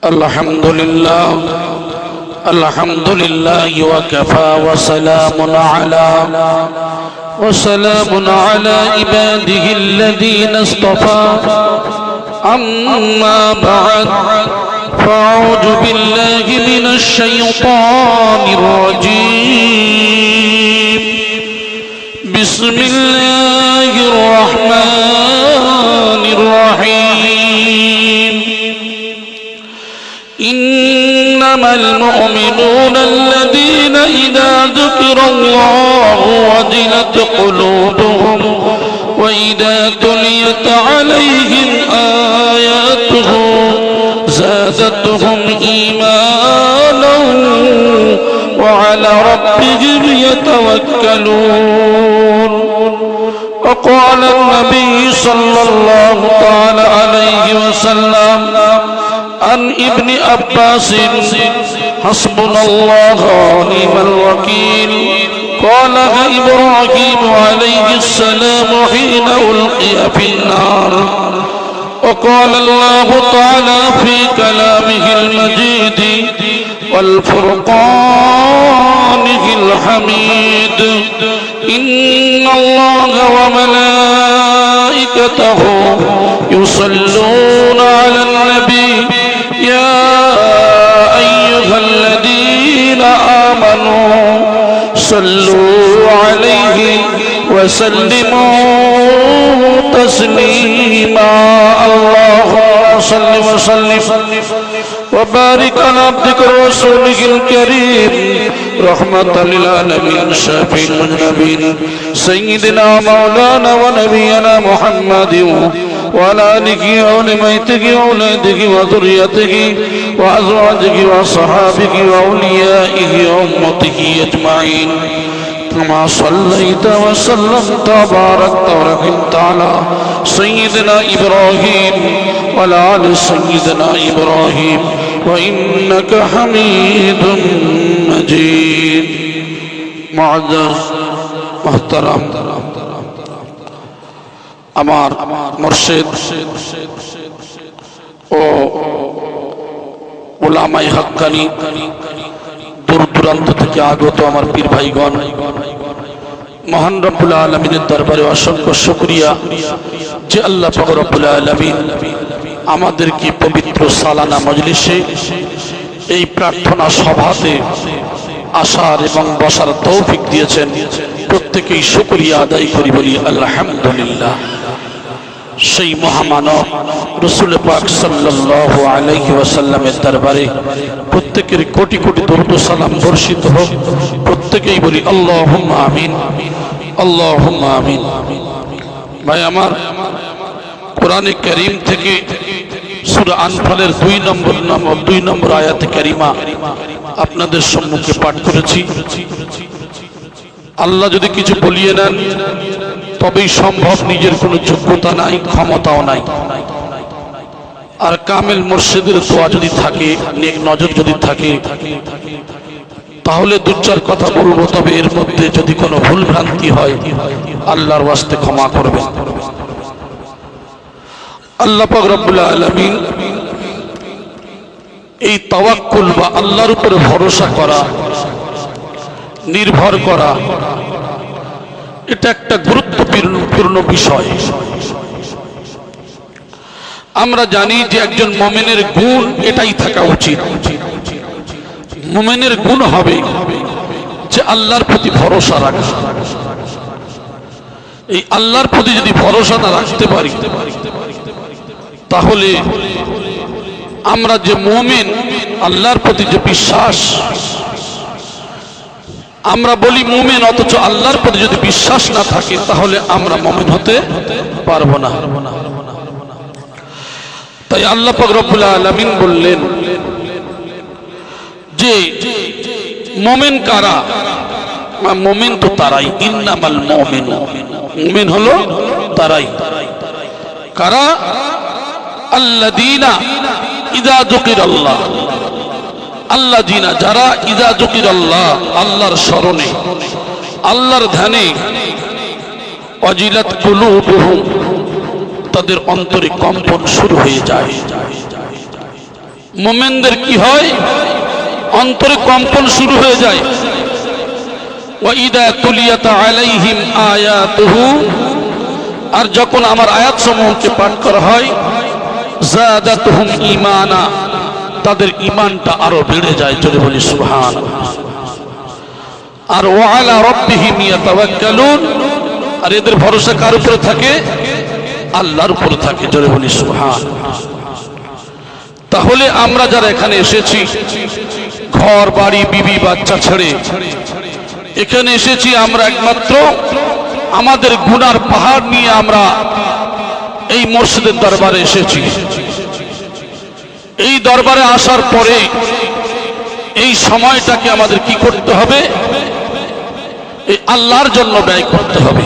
الحمد لله وكفى وسلام على عباده الذين اصطفى أما بعد فأعوذ بالله من الشيطان الرجيم بسم الله الرحمن الرحيم إنما المؤمنون الذين إذا ذكر الله وجلت قلوبهم وإذا تليت عليهم آياته زادتهم إيمانا وعلى ربهم يتوكلون. وقال النبي صلى الله تعالى عليه وسلم عن ابن عباس حسبنا الله ونعم الوكيل قالها إبراهيم عليه السلام حين ألقي في النار. وقال الله تعالى في كلامه المجيد والفرقانه الحميد إن الله وملائكته يصلون على النبي يا أيها الذين آمنوا صلوا عليه وسلموا تسليما. اللهم صل وسلم وبارك على عبدك ورسولك الكريم رحمة للعالمين شافي المذنبين سيدنا مولانا ونبينا محمد وعلى آله وأهل بيته وأولاده وذريته وأزواجه وصحابه وأوليائه وأمته أجمعين كما صليت وسلمت وباركت ورحمت على سيدنا إبراهيم وعلى آل سيدنا إبراهيم وإنك حميد مجيد. معزز محترم আমার মুর্শিদ ও উলামায়ে হাক্কানি দূর দূরান্ত থেকে আগত আমার পীর ভাইগণ, মহান রব্বুল আলামিনের দরবারে অসংখ্য শুকরিয়া যে আল্লাহ পাক রব্বুল আলামিন আমাদেরকে পবিত্র সালানা মজলিসে এই প্রার্থনা সভাতে আসার এবং বসার তৌফিক দিয়েছেন। প্রত্যেকেই শুকরিয়া আদায় করি, বলি আলহামদুলিল্লাহ। সেই মহামানব রাসূল পাক সাল্লাল্লাহু আলাইহি ওয়াসাল্লামের দরবারে প্রত্যেকের কোটি কোটি দরুদ ও সালাম বর্ষিত হোক। প্রত্যেকেই বলি আল্লাহুম্মা আমিন, আল্লাহুম্মা আমিন। ভাই আমার, কোরআনে কারীম থেকে সূরা আনফালের 2 নম্বর আয়াতে কারিমা আপনাদের সম্মুখে পাঠ করেছি। আল্লাহ যদি কিছু বলিয়ে নেন তবেই সম্ভব, নিজের কোনো যোগ্যতা নাই, ক্ষমতাও নাই। আর কামেল মুর্শিদের দোয়া যদি থাকে, নেক নজর যদি থাকে, তাহলে দু চার কথা বলবো। তবে এর মধ্যে যদি কোনো ভুল ভ্রান্তি হয় আল্লাহর ওয়াস্তে ক্ষমা করবেন। আল্লাহ পাক রব্বুল আলামিন এই তাওয়াক্কুল বা আল্লাহর উপরে ভরসা করা, নির্ভর করা, এটা একটা গুরুত্বপূর্ণ বিষয়। আমরা জানি যে একজন মুমিনের গুণ এটাই থাকা উচিত। মুমিনের গুণ হবে যে আল্লাহর প্রতি ভরসা রাখা। এই আল্লাহর প্রতি যদি ভরসা না রাখতে পারি তাহলে আমরা যে মুমিন, আল্লাহর প্রতি যে বিশ্বাস, আমরা বলি মুমিন, অথচ আল্লাহর প্রতি যদি বিশ্বাস না থাকে তাহলে আমরা মুমিন হতে পারবো না। তাই আল্লাহ পাক রব্বুল আলামিন বললেন যে মুমিন কারা? মুমিন তো তারাই, ইন্নামাল মুমিনুন, মুমিন হলো তারাই। কারা? আল্লাযীনা ইযা যুকিরাল্লাহ, আল্লাযীনা যারা, ইযা যুকিরাল্লাহ আল্লাহর স্মরণে, আল্লাহর ধ্যানে, ওয়াজিলাত কুলুবুহুম তাদের অন্তরে কম্পন শুরু হয়ে যায়। মুমিনদের কি হয়, অন্তরে কম্পন শুরু হয়ে যায়। ওয়া ইদা তুলিয়াত আলাইহিম আয়াতুহু, আর যখন আমার আয়াত সমূহকে পাঠ করা হয়, যাদাতুহুম ঈমানা, তাদের ঈমানটা আরো বেড়ে যায়। জোরে বলি সুবহানাল্লাহ। আর ওয়া আলা রাব্বিহিম ইয়াতাওয়াক্কালুন, আর এদের ভরসা কার উপরে থাকে? আল্লাহর উপরে থাকে। জোরে বলি সুবহানাল্লাহ। তাহলে আমরা যারা এখানে এসেছি, ঘর বাড়ি বিবি বাচ্চা ছেড়ে এখানে এসেছি, আমরা একমাত্র আমাদের গুনার পাহাড় নিয়ে আমরা এই মসজিদের দরবারে এসেছি। এই দরবারে আসার পরে এই সময়টাকে আমাদের কি করতে হবে? এই আল্লাহর জন্য ব্যয় করতে হবে।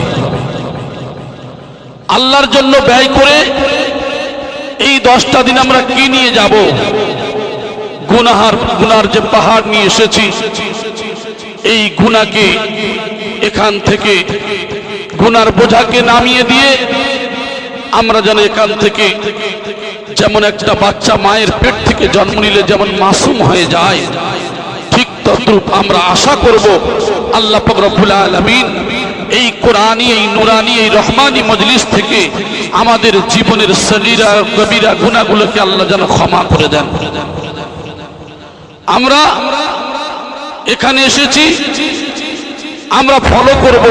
আল্লাহর জন্য ব্যয় করে এই 10টা দিন আমরা কি নিয়ে যাব? গুনার যে পাহাড় নিয়ে এসেছি, এই গুনাহকে এখান থেকে, গুনার বোঝাকে নামিয়ে দিয়ে আমরা যেন এখান থেকে, যেমন একটা বাচ্চা মায়ের পেট থেকে জন্ম নিলে যেমন মাসুম হয়ে যায়, ঠিক তদ্রূপ আমরা আশা করব আল্লাহ পাক রব্বুল আলামিন এই কোরআনী, এই নুরানি, এই রহমানি মজলিস থেকে আমাদের জীবনের সগীরা কবিরা গুনাহগুলোকে আল্লাহ যেন ক্ষমা করে দেন। আমরা এখানে এসেছি, আমরা ফলো করব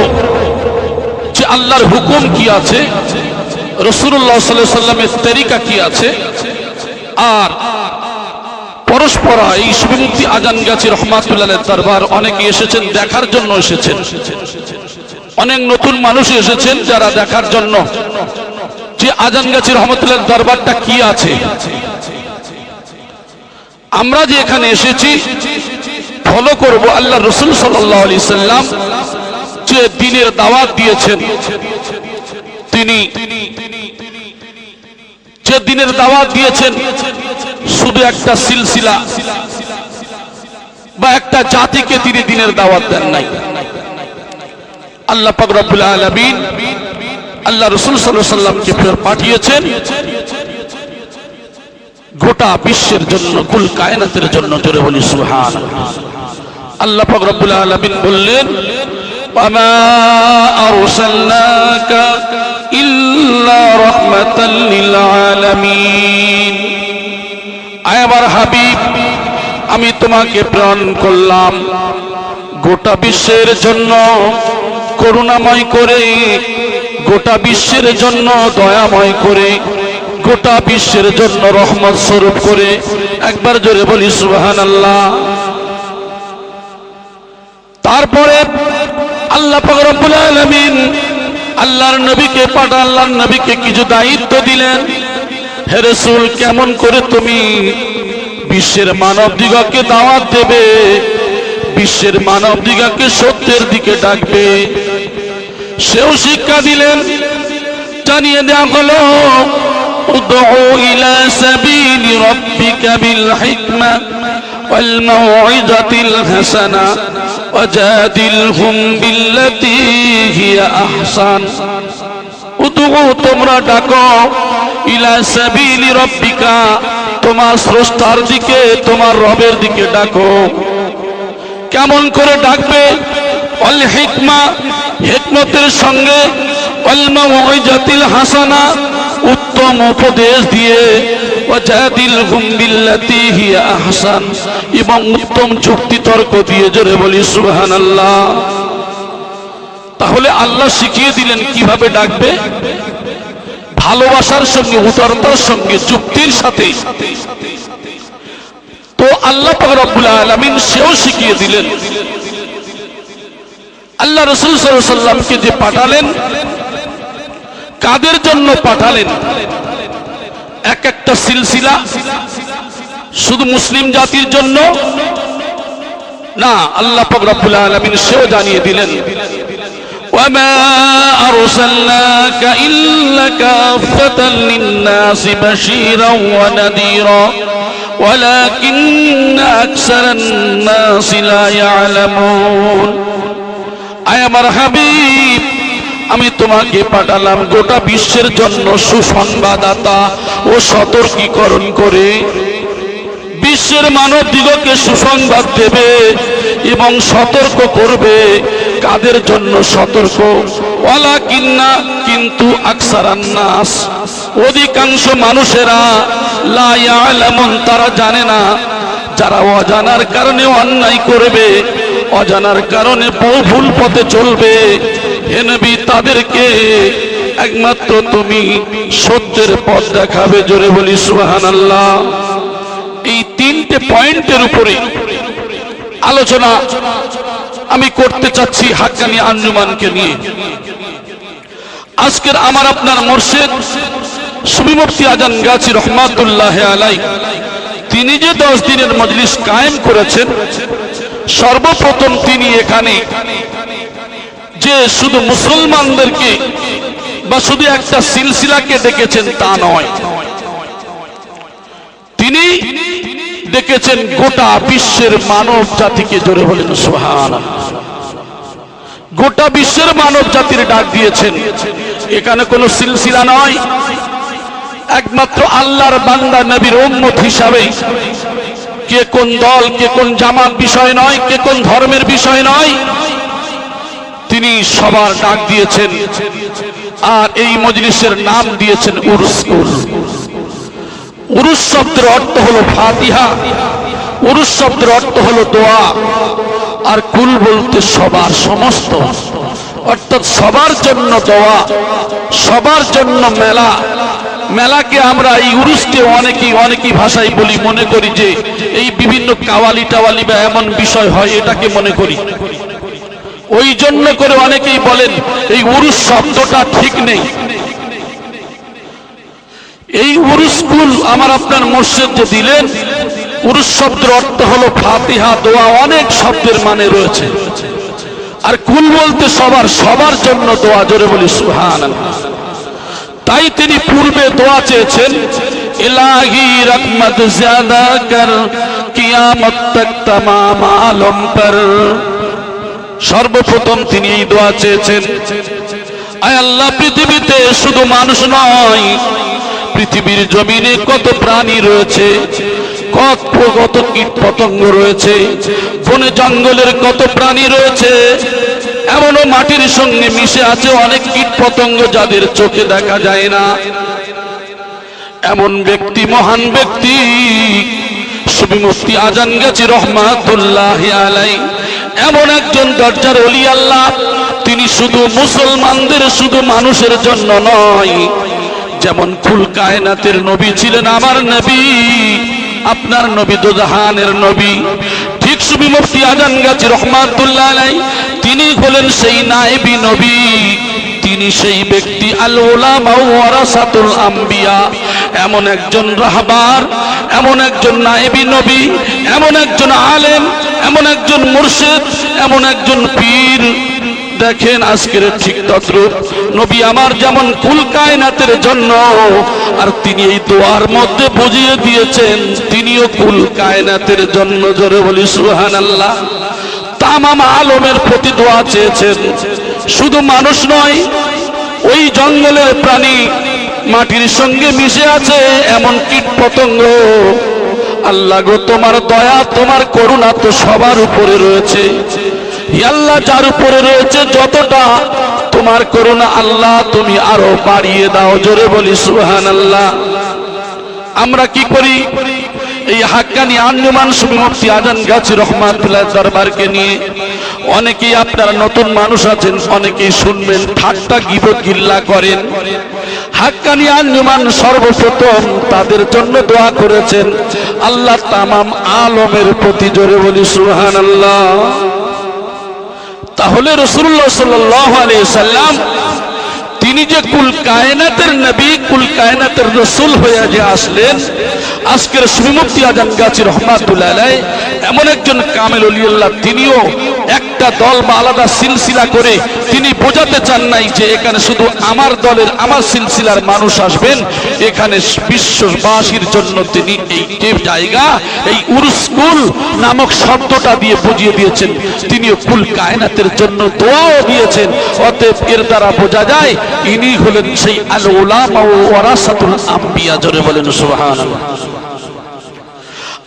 যে আল্লাহর হুকুম কি আছে, রাসূলুল্লাহ সাল্লাল্লাহু আলাইহি ওয়াসাল্লামের তরিকা কি আছে। আর পরস্পর এই শুভমুক্তি আজান গাছি রহমাতুল্লাহ দরবার অনেকে এসেছেন, দেখার জন্য এসেছেন। অনেক নতুন মানুষ এসেছেন যারা দেখার জন্য যে আজান গাছি রহমাতুল্লাহ দরবারটা কি আছে। আমরা যে এখানে এসেছি ফলো করব আল্লাহ রাসূল সাল্লাল্লাহু আলাইহি সাল্লাম যে দ্বীনের দাওয়াত দিয়েছেন, তিনি যে দ্বীনের দাওয়াত দিয়েছেন শুধু একটা সিলসিলা বা একটা জাতিকে তিনি দ্বীনের দাওয়াত দেন নাই। আল্লাহ পাক রব্বুল আলামিন আল্লাহ রাসূল সাল্লাল্লাহু আলাইহি সাল্লামকে পাঠিয়েছেন গোটা বিশ্বের জন্য, কুল কায়নাতের জন্য। জোরে বলি সুবহানাল্লাহ। আল্লাহ পাক রব্বুল আলামিন বললেন, ওয়ামা আরসালনাকা ইল্লা রাহমাতাল লিল আলামিন। আয় আমার হাবিব, আমি তোমাকে প্রেরণ করলাম গোটা বিশ্বের জন্য করুণাময় করে, গোটা বিশ্বের জন্য দয়াময় করে, গোটা বিশ্বের জন্য রহমত স্বরূপ করে। একবার জোরে বলি সুবহানাল্লাহ। তারপরে আল্লাহ পাক রব্বুল আলামিন আল্লাহর নবীকে পাঠান, আল্লাহর নবীকে কিছু দায়িত্ব দিলেন। হে রাসূল, কেমন করে তুমি বিশ্বের মানব দিগকে দাওয়াত দেবে, বিশ্বের মানব দিগকে সত্যের দিকে ডাকবে, সেও শিক্ষা দিলেন। জানিয়ে দেওয়া হলো, উদউ ইলা সাবিলি রাব্বিকা বিল হিকমা ওয়াল মাউইযাতিল হাসানা ওয়াজাদিলহুম বিল্লাতী হিয়া আহসান। উদউ, তোমরা ডাকো, ইলা সাবিলি রাব্বিকা, তোমার স্রষ্টার দিকে, তোমার রবের দিকে ডাকো। কেমন করে ডাকবে? ওয়াল হিকমা, হিকমতের সঙ্গে, ওয়াল মাউইযাতিল হাসানা, উত্তম উপদেশ দিয়ে, ওয়াজাদিলহুম বিল্লাতী হিয়া আহসান, এবং উত্তম যুক্তি তর্ক দিয়ে। জোরে বলি সুবহানাল্লাহ। তাহলে আল্লাহ শিখিয়ে দিলেন কিভাবে ডাকবে, ভালোবাসার সঙ্গে, উদারতার সঙ্গে, যুক্তির সাথে। তো আল্লাহ পাক রব্বুল আলামিন সেও শিখিয়ে দিলেন। আল্লাহ রাসূল সাল্লাল্লাহু আলাইহি সাল্লামকে যে পাঠালেন, কাদের জন্য পাঠালেন? এক একটা সিলসিলা শুধু মুসলিম জাতির জন্য না, আল্লাহ পাক রব্বুল আলামিন সেও জানিয়ে দিলেন, ওয়ামা আরসালনাকা ইল্লা কাফাতাল লিন-নাসি বাশীরাও ওয়া নাযীরা ওয়ালাকিন্না আকসারান নাসি লা ইয়ালামুন। আয় আমার হাবিব, আমি তোমাকে পাঠালাম গোটা বিশ্বের জন্য সুসংবাদদাতা ও সতর্কীকরণ করে। বিশ্বের মানব দিগকে সুসংবাদ দেবে এবং সতর্ক করবে। কাদের জন্য সতর্ক? ওয়ালাকিন্না, কিন্তু আকসারান নাস, অধিকাংশ মানুষেরা লা ইয়ালামুন, তারা জানে না। যারা অজানার কারণে অন্যায় করবে, অজানার কারণে ভুল পথে চলবে, হে নবী তাদেরকে একমাত্র তুমি সত্যের পথ দেখাবে। জোরে বলি সুবহানাল্লাহ। এই তিনটে পয়েন্টের উপরে আলোচনা আমি করতে চাচ্ছি হাক্কানি আঞ্জুমানকে নিয়ে। আজকের আমার আপনার মুর্শিদ সুফি মুফতি আজান গাজী রহমাতুল্লাহ আলাইহি তিনি যে 10 দিনের মজলিস কায়েম করেছেন, সর্বপ্রথম তিনি এখানে যে শুধু মুসলমানদেরকে বা শুধু একটা সিলসিলাকে ডেকেছেন তা নয়, তিনি ডেকেছেন গোটা বিশ্বের মানব জাতিকে। জোরে বলেন সুবহানাল্লাহ। গোটা বিশ্বের মানব জাতির ডাক দিয়েছেন। এখানে কোনো সিলসিলা নয়, একমাত্র আল্লাহর বান্দা নবীর উম্মত হিসাবে। কে কোন দল, কে কোন জামাত বিষয় নয়, কে কোন ধর্মের বিষয় নয়, তিনি সবার ডাক দিয়েছেন। আর এই মজলিসের নাম দিয়েছেন উরুস কুল। উরুস শব্দের অর্থ হলো ফাতিহা, উরুস শব্দের অর্থ হলো দোয়া, আর কুল বলতে সবার, সমস্ত, অর্থাৎ সবার জন্য দোয়া, সবার জন্য মেলা। মেলাকে আমরা এই উরুসকে অনেকেই ভাষায় বলি, মনে করি যে এই বিভিন্ন কাওয়ালি টাওয়ালি বা এমন বিষয় হয়, এটাকে মনে করি। ওই জন্য করে অনেকেই বলেন এই উরুস শব্দটা ঠিক নেই। এই উরুস কুল আমার আপনার মুর্শিদ যে দিলেন, উরুস শব্দের অর্থ হলো ফাতিহা, দোয়া, অনেক শব্দের মানে রয়েছে। আর কুল বলতে সবার জন্য দোয়া। জোরে বলি সুবহানাল্লাহ। তাই তিনি পূর্বে দোয়া চেয়েছেন, ইলাহি রহমত জ্যাদা কর কিয়ামত তক তমাম আলম পর। সর্বপ্রথম তিনি এই দোয়া চেয়েছেন, আয় আল্লাহ, পৃথিবীতে শুধু মানুষ নয়, পৃথিবীর জমিনে কত প্রাণী রয়েছে, কত কীট পতঙ্গ রয়েছে, বনে জঙ্গলের কত প্রাণী রয়েছে, এমনও মাটির সঙ্গে মিশে আছে অনেক কীট পতঙ্গ যাদের চোখে দেখা যায় না। এমন ব্যক্তি, মহান ব্যক্তি সুফি মুফতি আজান গাজী রহমাতুল্লাহ আলাইহি, এমন একজন দরজার ওলি আল্লাহ, তিনি শুধু মুসলমানদের, শুধু মানুষের জন্য নয়। যেমন কুল কায়নাতের নবী ছিলেন আমার নবী, আপনার নবী দোজাহানের নবী, ঠিক সুফি মুফতি আজান গাজী রহমাতুল্লাহ আলাইহি তিনি হলেন সেই নায়েবী নবী। তিনি সেই ব্যক্তি আল উলামা ওয়ারাসাতুল আম্বিয়া, এমন একজন রাহবার, এমন একজন নায়েবী নবী, এমন একজন আলেম, এমন একজন মুর্শিদ, এমন একজন পীর। দেখেন আজকের ঠিক তদ্রূপ নবী আমার যেমন কুল কায়নাতের জন্য, আর তিনি এই দোয়ার মধ্যে বুঝিয়ে দিয়েছেন তিনিও কুল কায়নাতের জন্য। জোরে বলি সুবহানাল্লাহ। তামাম আলমের প্রতি দোয়া চেয়েছেন। শুধু মানুষ নয়, ওই জঙ্গলের প্রাণী, মাটির সঙ্গে মিশে আছে এমন কীট পতঙ্গ। আল্লাহ গো, তোমার দয়া, তোমার করুণা তো সবার উপরে রয়েছে। আল্লাহ যার উপরে রয়েছে যতটা, তোমার করুণা আল্লাহ তুমি আরো বাড়িয়ে দাও। জোরে বলি সুবহানাল্লাহ। আমরা কি করি? এই হাক্কানি আঞ্জুমান সুফি মুফতি আজান গাজী রহমাতুল্লাহ দরবারকে নিয়ে অনেকেই, আপনারা নতুন মানুষ আছেন, অনেকেই শুনবেন, ঠাট্টা গীবত গিল্লা করেন। হাক্কানি আঞ্জুমান সর্বপ্রথম তাদের জন্য দোয়া করেছেন আল্লাহ তামাম আলমের প্রতি। জোরে বলি সুবহানাল্লাহ। তাহলে রাসূলুল্লাহ সাল্লাল্লাহু আলাইহি সাল্লাম তিনি যে কুল কায়নাতের নবী, কুল কায়নাতের রাসূল হয়ে যে আসলেন, আজকের সুফি মুফতি আজান গাজী রহমাতুল্লাহ আলাইহি এমন একজন কামেল ওলিউল্লাহ, তিনিও একটা দল বা আলাদা সিলসিলা করে তিনি বোঝাতে চান নাই যে এখানে শুধু আমার দলের, আমার সিলসিলার মানুষ আসবেন। এখানে বিশ্ববাসীর জন্য তিনি এই যে জায়গা, এই উরুস কুল নামক শব্দটা দিয়ে বুঝিয়ে দিয়েছেন তিনিও কুল কায়নাতের জন্য দোয়াও দিয়েছেন। অতএব এর দ্বারা বোঝা যায় ইনি হলেন সেই আল উলামা ওয়ারাসাতুল আম্বিয়া। জোরে বলেন সুবহানাল্লাহ।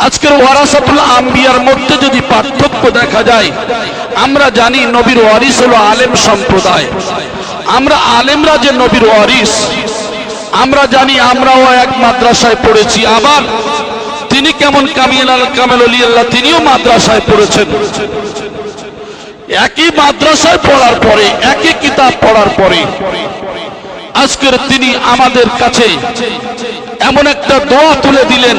আজকের ওয়ারাসাতুল আম্বিয়ার মধ্যে যদি পার্থক্য দেখা যায়, আমরা জানি নবীর ওয়ারিস হলো আলেম সম্প্রদায়। আমরা আলেমরা যে নবীর ওয়ারিস আমরা জানি, আমরাও এক মাদ্রাসায় পড়েছি। আবার তিনি কেমন কামেল ওলিয়াল্লাহ, তিনিও মাদ্রাসায় পড়েছেন। একই মাদ্রাসায় পড়ার পরে, একই কিতাব পড়ার পরে আজকের তিনি আমাদের কাছে এমন একটা দোয়া তুলে দিলেন,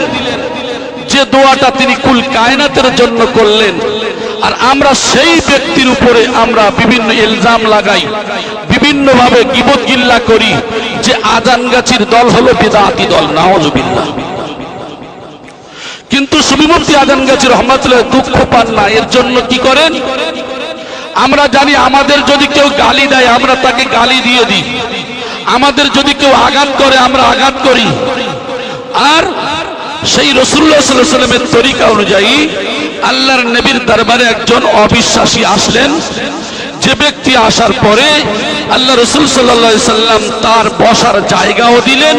যে দোয়াটা তিনি কুল কায়নাতের জন্য করলেন। আর আমরা সেই ব্যক্তির উপরে আমরা বিভিন্ন ইলজাম লাগাই, বিভিন্ন ভাবে গীবত গিল্লা করি যে আজানগাছির দল হলো বিদআতি দল, নাউযুবিল্লাহ। কিন্তু সুফি মুফতি আজানগাছি রহমাতুল্লাহ দুঃখ পান না। এর জন্য কি করেন? আমরা জানি আমাদের যদি কেউ গালি দেয় আমরা তাকে গালি দিয়ে দিই, আমাদের যদি কেউ আঘাত করে আমরা আঘাত করি। আর সেই রাসূলুল্লাহ সাল্লাল্লাহু আলাইহি ওয়াসাল্লামের তরিকা অনুযায়ী আল্লাহর নবীর দরবারে একজন অবিশ্বাসী আসলেন। যে ব্যক্তি আসার পরে আল্লাহ রাসূল সাল্লাল্লাহু আলাইহি সাল্লাম তার বসার জায়গাও দিলেন,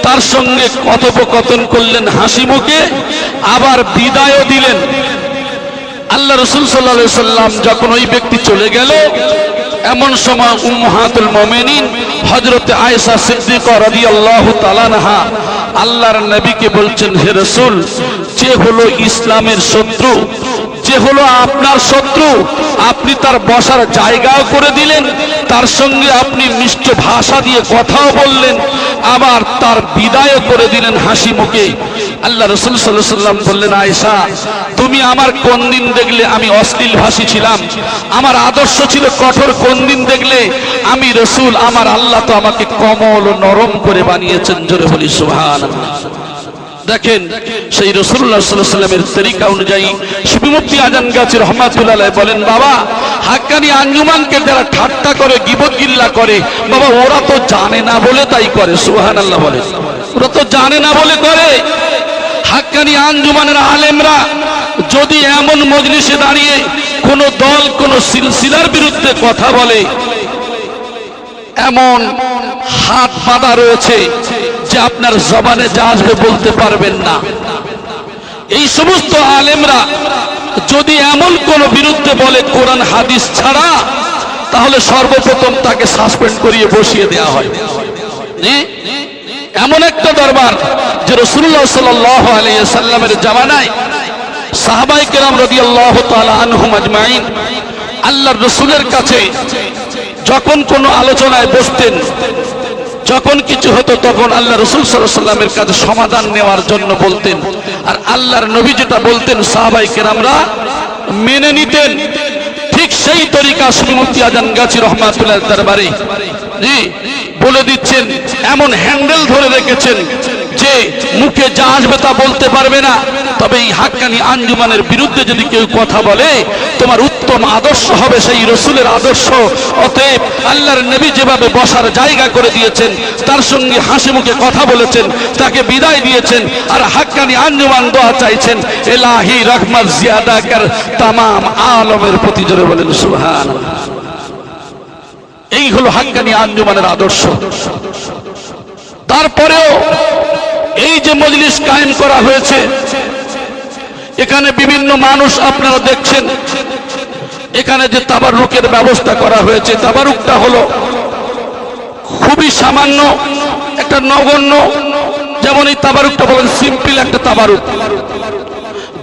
তার সঙ্গে কথোপকথন করলেন হাসি মুখে, আবার বিদায়ও দিলেন। আল্লাহ রাসূল সাল্লাল্লাহু আলাইহি সাল্লাম যখন ওই ব্যক্তি চলে গেল, এমন সময় উম্মাহাতুল মুমিনিন হযরত আয়েশা সিদ্দিকা রাদিয়াল্লাহু তাআলা আনহা আল্লাহর নবীকে বলছেন, হে রাসূল, যে হলো ইসলামের শত্রু, যে হলো আপনার শত্রু, আপনি তার বসার জায়গাও করে দিলেন, তার সঙ্গে আপনি মিষ্ট ভাষা দিয়ে কথাও বললেন, আবার তার বিদায়ও করে দিলেন হাসি মুখে। আল্লাহ রাসূল সাল্লাল্লাহু আলাইহি সাল্লাম বললেন, আয়েশা, তুমি আমার কোন দিন দেখলে আমি অশ্লীল ভাষী ছিলাম? আমার আদর্শ ছিল কঠোর। কোন দিন দেখলে আমি রাসূল? আমার আল্লাহ তো আমাকে কোমল ও নরম করে বানিয়েছেন। জোরে বলি সুবহানাল্লাহ। দেখেন সেই রাসূলুল্লাহ সাল্লাল্লাহু আলাইহি ওয়াসাল্লামের তরিকা অনুযায়ী সুফি মুফতি আজানগাছি রাহমাতুল্লাহ আলাইহি বলেন, বাবা, হাক্কানি আঞ্জুমানকে যারা ঠাট্টা করে, গীবত গিল্লা করে, বাবা ওরা তো জানে না বলে তাই করে। সুবহানাল্লাহ বলে, ওরা তো জানে না বলে করে। হাক্কানি আঞ্জুমানের আলেমরা যদি এমন মজলিসে দাঁড়িয়ে কোন দল, কোন সিলসিলার বিরুদ্ধে কথা বলে, এমন হাত বাঁধা রয়েছে যে আপনার জবানে যা আসবে বলতে পারবেন না। এই সমস্ত আলেমরা যদি এমন কোন বিরুদ্ধে বলে কোরআন হাদিস ছাড়া, তাহলে সর্বপ্রথম তাকে সাসপেন্ড করিয়ে বসিয়ে দেওয়া হয়। এমন একটা দরবার যে রাসূলুল্লাহ সাল্লাল্লাহু আলাইহি ওয়াসাল্লামের জামানায় সাহাবায়ে কেরাম রাদিয়াল্লাহু তাআলা আনহুম আজমাইন আল্লাহর রাসূলের কাছে যখন কোনো আলোচনায় বসতেন, যখন কিছু হতো, তখন আল্লাহ রাসূল সাল্লাল্লাহু আলাইহি ওয়াসাল্লামের কাছে সমাধান নেওয়ার জন্য বলতেন। আর আল্লাহর নবী যেটা বলতেন সাহাবায়ে কেরামরা মেনে নিতেন। ঠিক সেই তরিকা সুফি মুফতি আজানগাছি রহমাতুল্লাহ দরবারে বলে দিচ্ছেন, এমন হ্যান্ডেল ধরে রেখেছেন যে মুখে যা আসবে তা বলতে পারবে না। তবে এই হাক্কানি আঞ্জুমানের বিরুদ্ধে যদি কেউ কথা বলে, তোমার উত্তম আদর্শ হবে সেই রাসূলের আদর্শ। অতএব আল্লাহর নবী যেভাবে বসার জায়গা করে দিয়েছেন, তার সঙ্গে হাসি মুখে কথা বলেছেন, তাকে বিদায় দিয়েছেন, আর হাক্কানি আঞ্জুমান দোয়া চাইছেন, ইলাহি রহমত জিয়াদা কর তামাম আলমের প্রতি। জোরে বলেন সুবহানাল্লাহ। এই হলো হাক্কানি আঞ্জুমানের আদর্শ। তারপরেও এই যে মজলিস কায়েম করা হয়েছে, এখানে বিভিন্ন মানুষ আপনারা দেখছেন, এখানে যে তাবাররুকের ব্যবস্থা করা হয়েছে, তাবাররুকটা হলো খুবই সামান্য একটা নগণ্য, যেমন এই তাবাররুকটা বলেন সিম্পল একটা তাবাররুক,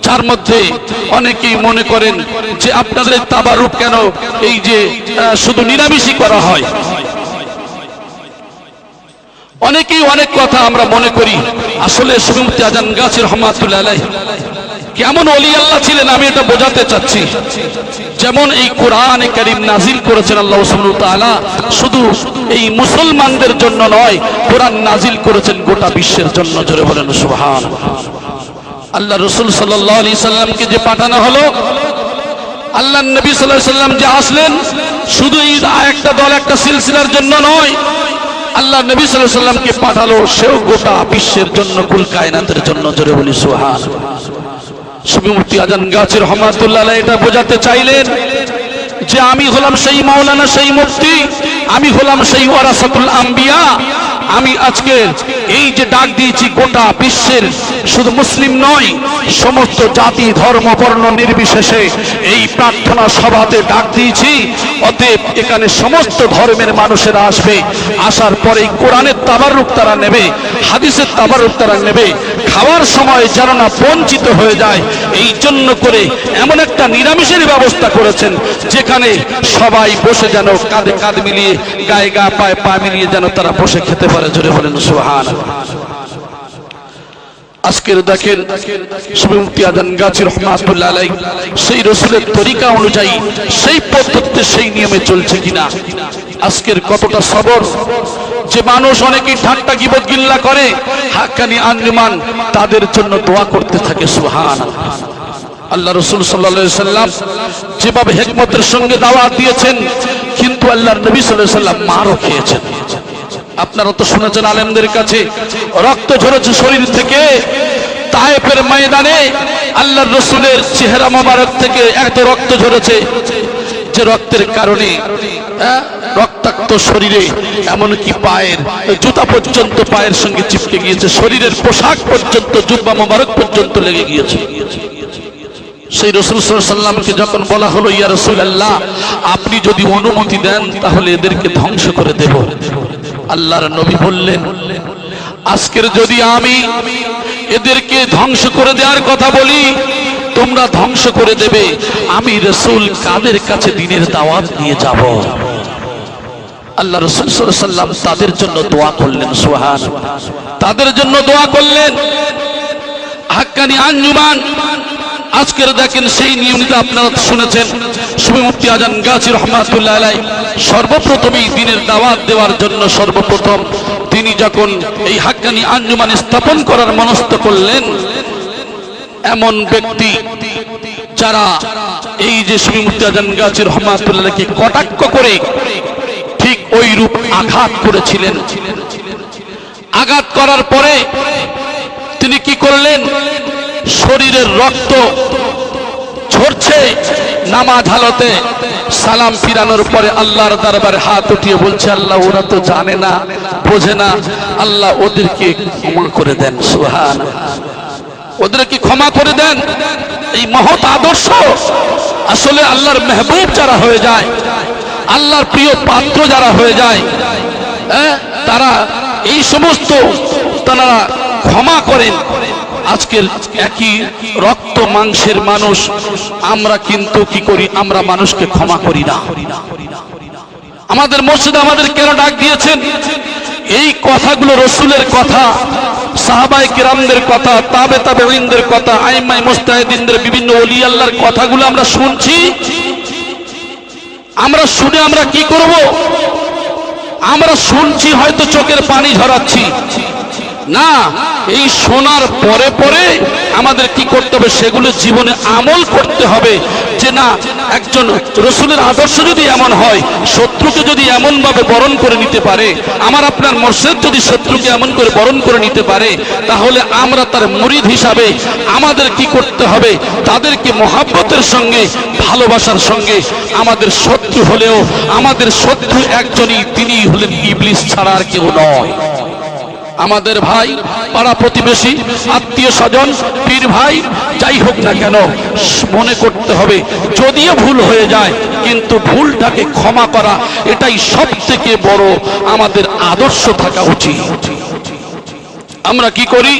যার মধ্যে অনেকেই মনে করেন যে আপনাদের তাবাররুক কেন এই যে শুধু নিরামিষই করা হয়। অনেকেই অনেক কথা আমরা মনে করি। আসলে সুফি মুফতি আজানগাছি রহমাতুল্লাহ আলাইহি কেমন ওলি আল্লাহ ছিলেন আমি এটা বোঝাতে চাচ্ছি। যেমন এই কোরআনে কারীম নাজিল করেছেন আল্লাহ সুবহানাহু ওয়া তাআলা, শুধু এই মুসলমানদের জন্য নয়, কোরআন নাজিল করেছেন গোটা বিশ্বের জন্য। জোরে বলেন সুবহানাল্লাহ। আল্লাহ রাসূল সাল্লাল্লাহু আলাইহি সাল্লামকে যে পাঠানো হলো, আল্লাহর নবী সাল্লাল্লাহু আলাইহি সাল্লাম যে আসলেন, শুধু এই একটা দল, একটা সিলসিলার জন্য নয়, আল্লাহ নবী সাল্লাল্লাহু আলাইহি সাল্লামকে পাঠালো সেও গোটা বিশ্বের জন্য, কুল কায়নাতের জন্য। জোরে বলি সুবহানাল্লাহ। সুফি মুফতি আজানগাছি রহমাতুল্লাহ আলাইহি এটা বোঝাতে চাইলেন যে আমি হলাম সেই মাওলানা, সেই মুফতি, আমি হলাম সেই ওয়ারাসাতুল আম্বিয়া, আমি আজকে এই যে ডাক দিয়েছি গোটা বিশ্বের শুধু মুসলিম নয়, সমস্ত জাতি ধর্ম বর্ণ নির্বিশেষে এই প্রার্থনা সভাতে ডাক দিয়েছি। অতএব এখানে সমস্ত ধর্মের মানুষেরা আসবে, আসার পরে কোরআনের তাবারুক তারা নেবে, হাদিসের তাবারুক তারা নেবে। খাওয়ার সময় যেন না বঞ্চিত হয়ে যায়, এই জন্য করে এমন একটা নিরামিষের ব্যবস্থা করেছেন যেখানে সবাই বসে যেন কাঁধে কাঁধ মিলিয়ে, গায়ে গা পায়ে পা মিলিয়ে যেন তারা বসে খেতে পারে। জোরে বলেন সুবহানাল্লাহ। আজকের দেখেন সুফি মুফতি আজান গাজী রহমাতুল্লাহ আলাইহি সেই রাসূলের তরিকা অনুযায়ী সেই পদ্ধতিতে সেই নিয়মে চলছে কিনা। আজকের কতটা সবর যে মানুষ অনেকেই ঠাট্টা গীবত গিল্লা করে, হাক্কানি আঞ্জুমান তাদের জন্য দোয়া করতে থাকে। সুবহানাল্লাহ। আল্লাহ রাসূল সাল্লাল্লাহু আলাইহি সাল্লাম যেভাবে হিকমতের সঙ্গে দাওয়াত দিয়েছেন, কিন্তু আল্লাহর নবী সাল্লাল্লাহু আলাইহি সাল্লাম মারও খেয়েছেন। আপনারা তো শুনেছেন আলেমদের কাছে রক্ত ঝরেছে শরীর থেকে, তায়েফের ময়দানে আল্লাহর রাসূলের চেহারা মোবারক থেকে এত রক্ত ঝরেছে যে রক্তের কারণে রক্তাক্ত শরীরে এমনকি পায়ের জুতা পর্যন্ত পায়ের সঙ্গে চিপকে গিয়েছে, শরীরের পোশাক পর্যন্ত জুব্বা মোবারক পর্যন্ত লেগে গিয়েছে। সেই রাসূল সাল্লাল্লাহু আলাইহি সাল্লামকে যখন বলা হলো, ইয়া রাসূলুল্লাহ আপনি যদি অনুমতি দেন তাহলে এদেরকে ধ্বংস করে দেব। আল্লাহর নবী বললেন, আজকের যদি আমি এদেরকে ধ্বংস করে দেওয়ার কথা বলি, তোমরা ধ্বংস করে দেবে, আমি রাসূল কাদের কাছে দ্বীনের দাওয়াত নিয়ে যাব? আল্লাহ রাসূল সাল্লাল্লাহু আলাইহি সাল্লাম তাদের জন্য দোয়া করলেন। সুবহানাল্লাহ। তাদের জন্য দোয়া করলেন। হাক্কানি আঞ্জুমান আজকের দেখেন সেই নিয়মটা আপনারা শুনেছেন। সুফি মুফতি আজান গাজী রহমাতুল্লাহ আলাইহি সর্বপ্রথমেই দ্বীনের দাওয়াত দেওয়ার জন্য সর্বপ্রথম তিনি যখন এই হাক্কানি আঞ্জুমান স্থাপন করার মনস্থ করলেন, এমন ব্যক্তি যারা এই যে সুফি মুফতি আজান গাজী রহমাতুল্লাহ আলাইহিকে কটাক্ষ করে ঠিক ওই রূপ আঘাত করেছিলেন। আঘাত করার পরে তিনি কি করলেন, শরীরের রক্ত ঝরছে, নামাজ হালতে সালাম ফিরানোর পরে আল্লাহর দরবারে হাত উঠিয়ে বলছে, আল্লাহ ওরা তো জানে না বোঝে না, আল্লাহ ওদেরকে ক্ষমা করে দেন। সুবহানাল্লাহ। ওদেরকে ক্ষমা করে দেন। এই মহৎ আদর্শ আসলে আল্লাহর মেহবুব যারা হয়ে যায়, আল্লাহর প্রিয় পাত্র যারা হয়ে যায়, তারা এই সমস্ত তারা ক্ষমা করেন। আজকের একই রক্ত মাংসের মানুষ আমরা কিন্তু কি করি, আমরা মানুষকে ক্ষমা করি না। আমাদের মসজিদে আমাদের কেন ডাক দিয়েছেন, এই কথাগুলো রাসূলের কথা, সাহাবায়ে কিরামদের কথা, তাবে তাবেঈনদের কথা, আইম্মায়ে মুজতাহিদিনদের বিভিন্ন ওলি আল্লাহর কথাগুলো আমরা শুনছি। আমরা শুনে আমরা কি করব? আমরা শুনছি হয়তো চোখের পানি ঝরাচ্ছি না, এই শোনার পরে পরে আমাদের কি করতে হবে, সেগুলো জীবনে আমল করতে হবে। যে না, একজন রাসূলের আদর্শ যদি এমন হয়, শত্রুকে যদি এমন ভাবে বরণ করে নিতে পারে, আমার আপনার মুর্শিদ যদি শত্রুকে এমন করে বরণ করে নিতে পারে, তাহলে আমরা তার মুরিদ হিসাবে আমাদের কি করতে হবে, তাদেরকে মহব্বতের সঙ্গে ভালোবাসার সঙ্গে, আমাদের শত্রু হলেও আমাদের শত্রু একজনই, তিনি হলেন ইবলিস ছাড়া আর কেউ নয়। আমাদের ভাই, পাড়া প্রতিবেশী, আত্মীয় স্বজন, পীর ভাই যাই হোক না কেন, মনে করতে হবে যদিও ভুল হয়ে যায় কিন্তু ভুলটাকে ক্ষমা করা, এটাই সবথেকে বড় আমাদের আদর্শ থাকা উচিত। আমরা কি করি,